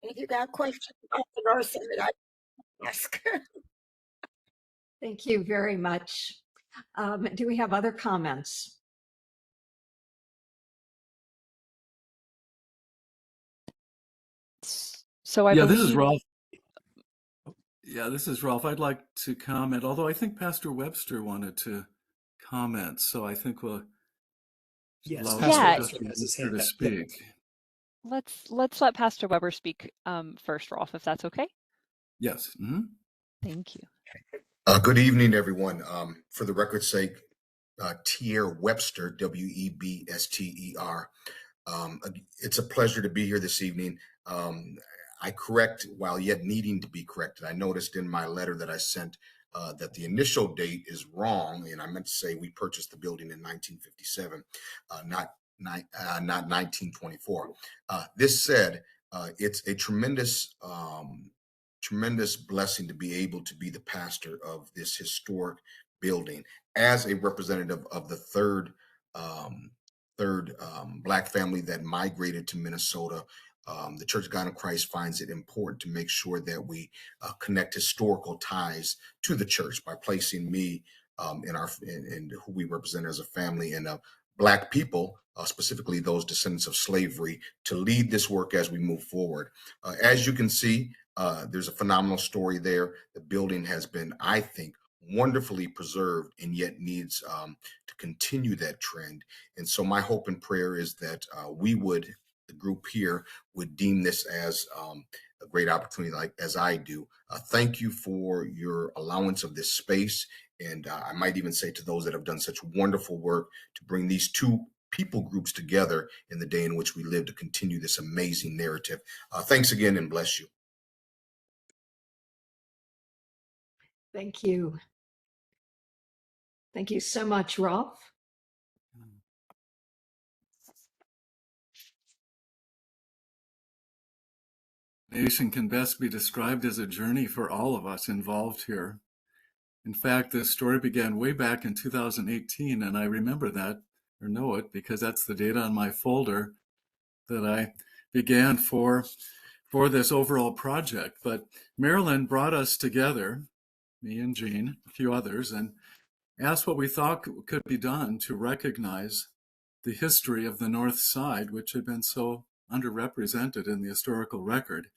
If you got questions about the North Side, I can ask. Thank you very much. Do we have other comments? So I Yeah, believe. this is Ralph. Yeah, this is Ralph. I'd like to comment, although I think Pastor Webster wanted to comment, so I think we'll Yes, allow Pastor Yeah. Webster has his Webster hand to up. Yep. speak. Let's let Pastor Weber speak first, Rolf, if that's okay. Yes. Thank you. Good evening, everyone. For the record's sake, Tier Webster, Webster. It's a pleasure to be here this evening. I correct while yet needing to be corrected. I noticed in my letter that I sent that the initial date is wrong, and I meant to say we purchased the building in 1957, not 1924. This said, it's a tremendous blessing to be able to be the pastor of this historic building as a representative of the third Black family that migrated to Minnesota. The Church of God in Christ finds it important to make sure that we connect historical ties to the church by placing me in who we represent as a family and Black people, specifically those descendants of slavery, to lead this work as we move forward. As you can see, there's a phenomenal story there. The building has been, I think, wonderfully preserved and yet needs to continue that trend. And so my hope and prayer is that the group here would deem this as a great opportunity, like as I do. Thank you for your allowance of this space. And I might even say to those that have done such wonderful work to bring these two people groups together in the day in which we live to continue this amazing narrative. Thanks again and bless you. Thank you. Thank you so much, Rolf. Nation can best be described as a journey for all of us involved here. In fact, this story began way back in 2018, and I remember that, or know it, because that's the date on my folder that I began for this overall project. But Marilyn brought us together, me and Jean, a few others, and asked what we thought could be done to recognize the history of the North Side, which had been so underrepresented in the historical record.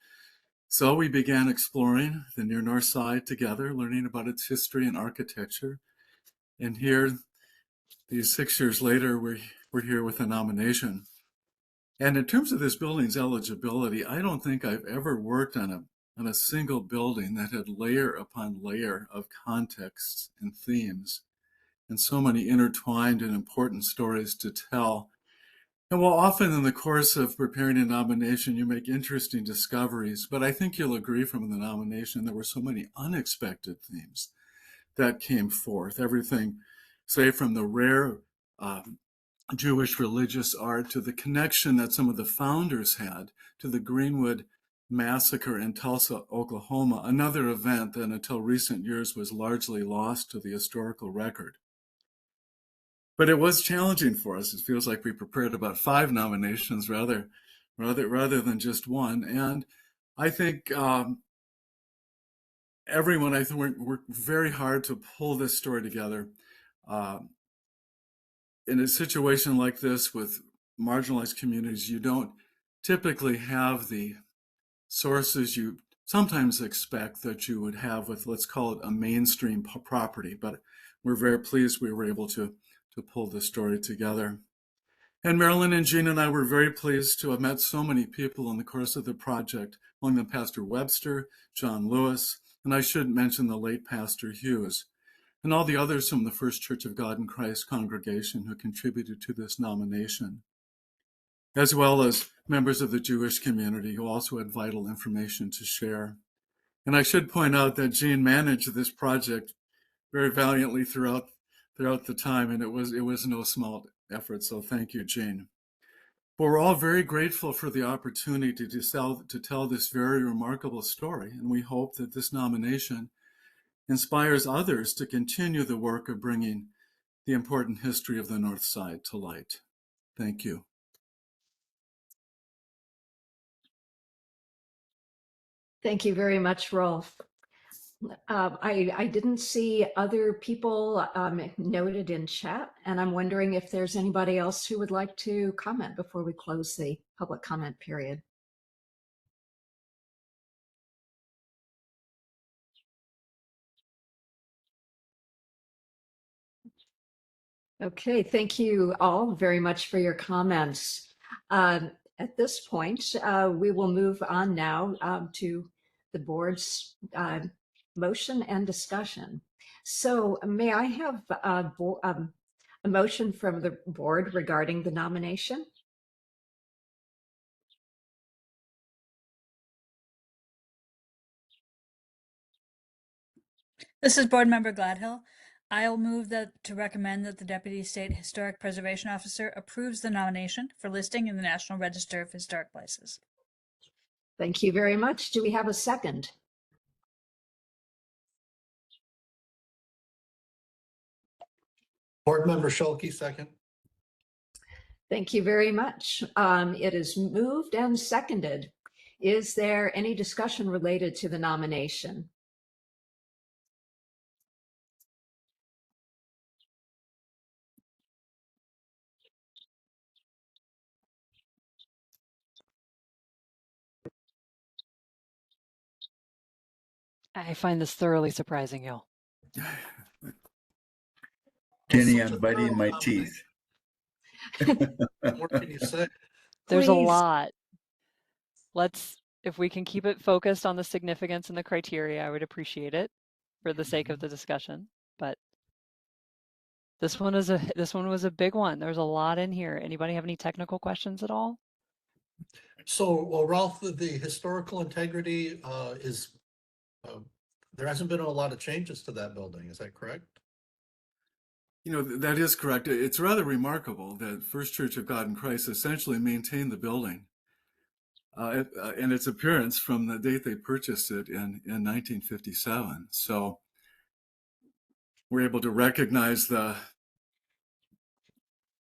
So we began exploring the near North Side together, learning about its history and architecture. And here, these 6 years later, we're here with a nomination. And in terms of this building's eligibility, I don't think I've ever worked on a single building that had layer upon layer of contexts and themes, and so many intertwined and important stories to tell. And while often in the course of preparing a nomination, you make interesting discoveries, but I think you'll agree from the nomination there were so many unexpected themes that came forth. Everything, say, from the rare Jewish religious art to the connection that some of the founders had to the Greenwood Massacre in Tulsa, Oklahoma, another event that until recent years was largely lost to the historical record. But it was challenging for us. It feels like we prepared about 5 nominations rather than just one. And I think everyone, I think, worked very hard to pull this story together. In a situation like this with marginalized communities, you don't typically have the sources you sometimes expect that you would have with, let's call it, a mainstream property. But we're very pleased we were able to pull this story together. And Marilyn and Jean and I were very pleased to have met so many people in the course of the project, among them Pastor Webster, John Lewis, and I should mention the late Pastor Hughes, and all the others from the First Church of God in Christ congregation who contributed to this nomination, as well as members of the Jewish community who also had vital information to share. And I should point out that Jean managed this project very valiantly throughout the time, and it was no small effort, so thank you, Jean. But we're all very grateful for the opportunity to tell this very remarkable story, and we hope that this nomination inspires others to continue the work of bringing the important history of the North Side to light. Thank you. Thank you very much, Rolf. I didn't see other people noted in chat, and I'm wondering if there's anybody else who would like to comment before we close the public comment period. Okay, thank you all very much for your comments. At this point, we will move on now to the board's motion and discussion. So may I have a motion from the board regarding the nomination? This is Board Member Gladhill. I'll move that to recommend that the Deputy State Historic Preservation Officer approves the nomination for listing in the National Register of Historic Places. Thank you very much. Do we have a second? Board Member Schuelke, second. Thank you very much. It is moved and seconded. Is there any discussion related to the nomination? I find this thoroughly surprising, y'all. Jenny, I'm biting my teeth. What can you say? There's a Please. lot. If we can keep it focused on the significance and the criteria, I would appreciate it for the sake of the discussion. But this one was a big one. There's a lot in here. Anybody have any technical questions at all? So, well, Ralph, the historical integrity is, there hasn't been a lot of changes to that building. Is that correct? You know, that is correct. It's rather remarkable that First Church of God in Christ essentially maintained the building and its appearance from the date they purchased it in 1957. So we're able to recognize the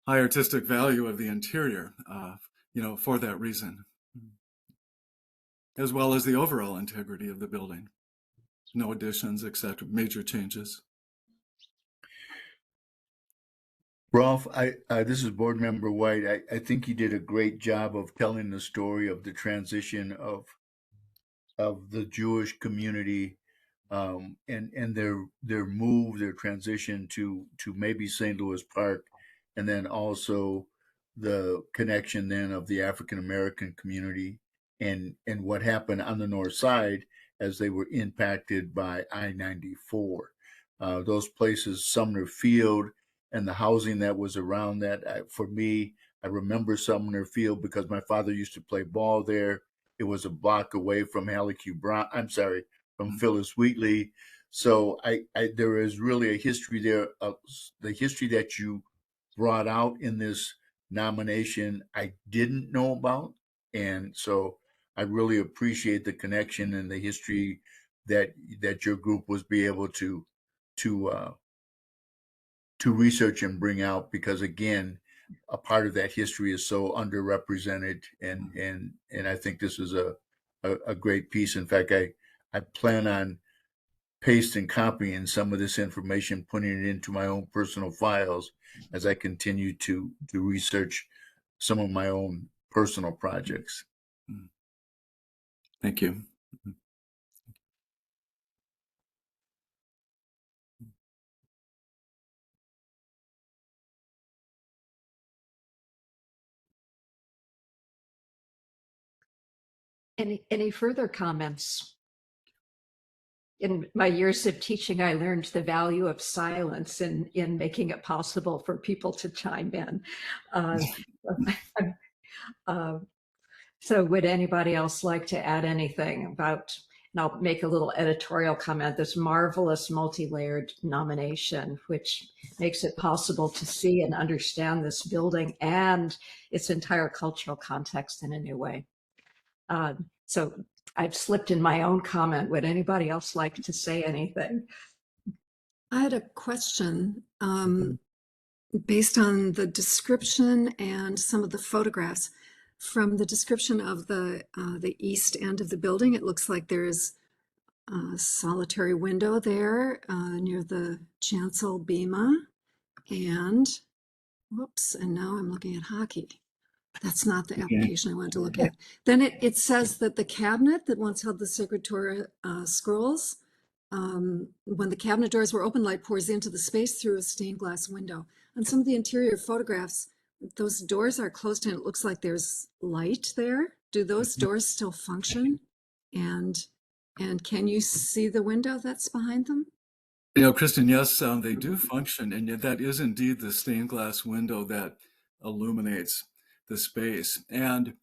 high artistic value of the interior, for that reason, as well as the overall integrity of the building. No additions, etc., major changes. Rolf, this is Board Member White. I think you did a great job of telling the story of the transition of the Jewish community and their transition to maybe St. Louis Park, and then also the connection then of the African American community and what happened on the north side as they were impacted by I-94. Those places, Sumner Field, and the housing that was around that. For me, I remember Sumner Field because my father used to play ball there. It was a block away from from Phyllis Wheatley. So there is really a history there. The history that you brought out in this nomination, I didn't know about. And so I really appreciate the connection and the history that your group was be able to research and bring out, because again, a part of that history is so underrepresented, and I think this is a great piece. In fact, I plan on pasting, copying some of this information, putting it into my own personal files as I continue to research some of my own personal projects. Thank you. Any further comments? In my years of teaching, I learned the value of silence in making it possible for people to chime in. So would anybody else like to add anything about, and I'll make a little editorial comment, this marvelous multi-layered nomination, which makes it possible to see and understand this building and its entire cultural context in a new way. So I've slipped in my own comment. Would anybody else like to say anything? I had a question based on the description and some of the photographs. From the description of the east end of the building, it looks like there is a solitary window there near the chancel bema. And whoops, and now I'm looking at hockey. That's not the application I wanted to look at. Then it says that the cabinet that once held the Sacred Torah scrolls, when the cabinet doors were open, light pours into the space through a stained glass window. On some of the interior photographs, those doors are closed and it looks like there's light there. Do those doors still function? And can you see the window that's behind them? You know, Kristen, yes, they do function, and yet that is indeed the stained glass window that illuminates the space. And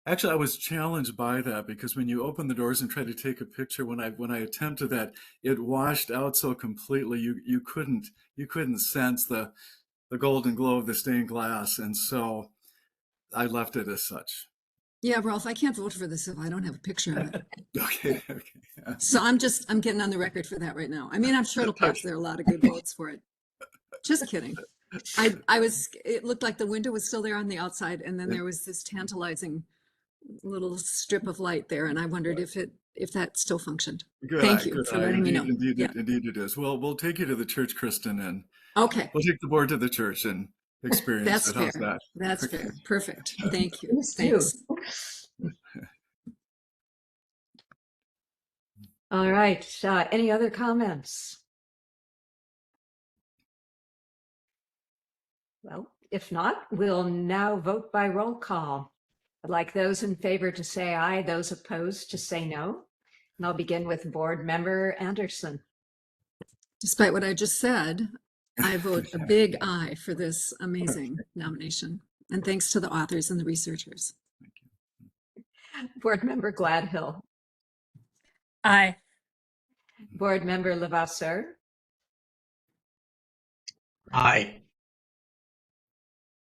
actually, I was challenged by that because when you open the doors and try to take a picture, when I attempted that, it washed out so completely you couldn't sense the golden glow of the stained glass, and so I left it as such. Yeah, Rolf, I can't vote for this if I don't have a picture of it. Okay. So I'm getting on the record for that right now. I mean, I'm sure it'll pass. There are a lot of good votes for it. Just kidding. It looked like the window was still there on the outside, and then there was this tantalizing little strip of light there, and I wondered if that still functioned. Thank you for letting me know. Indeed, indeed it is. Well, we'll take you to the church, Kristen, and okay, we'll take the board to the church and experience that's it. fair. How's that? That's Okay. fair. Perfect. Thank you. Thanks. All right. Any other comments? Well, if not, we'll now vote by roll call. I'd like those in favor to say aye, those opposed to say no. And I'll begin with Board Member Anderson. Despite what I just said, I vote a big aye for this amazing nomination. And thanks to the authors and the researchers. Board Member Gladhill. Aye. Board Member Levasseur. Aye.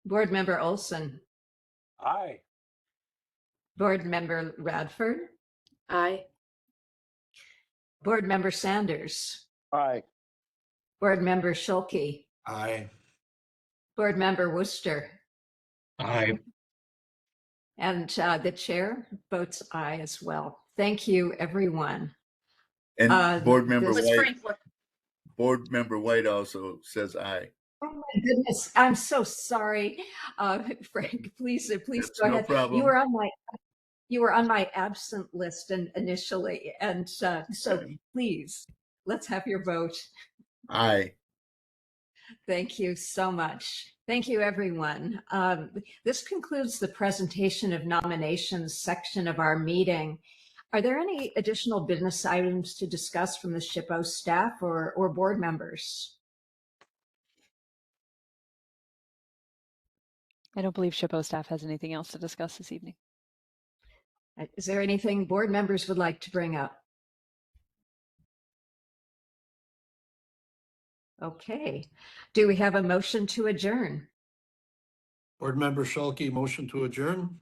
Board Member Olson. Aye. Board Member Radford. Aye. Board Member Sanders. Aye. Board Member Schulke. Aye. Board Member Worcester. Aye. And the chair votes aye as well. Thank you, everyone. And Board Member this- White. Board Member White also says aye. Oh my goodness, I'm so sorry. Frank, please go no ahead. problem. You were on my absent list initially, and so please, let's have your vote. Aye. Thank you so much. Thank you, everyone. This concludes the presentation of nominations section of our meeting. Are there any additional business items to discuss from the SHPO staff or board members? I don't believe SHPO staff has anything else to discuss this evening. Is there anything board members would like to bring up? Okay. Do we have a motion to adjourn? Board Member Schulke, motion to adjourn.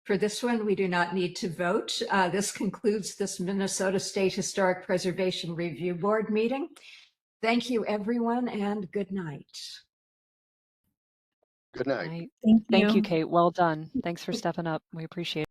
For this one, we do not need to vote. This concludes this Minnesota State Historic Preservation Review Board meeting. Thank you, everyone, and good night. Good night. Thank you, Kate. Well done. Thanks for stepping up. We appreciate it.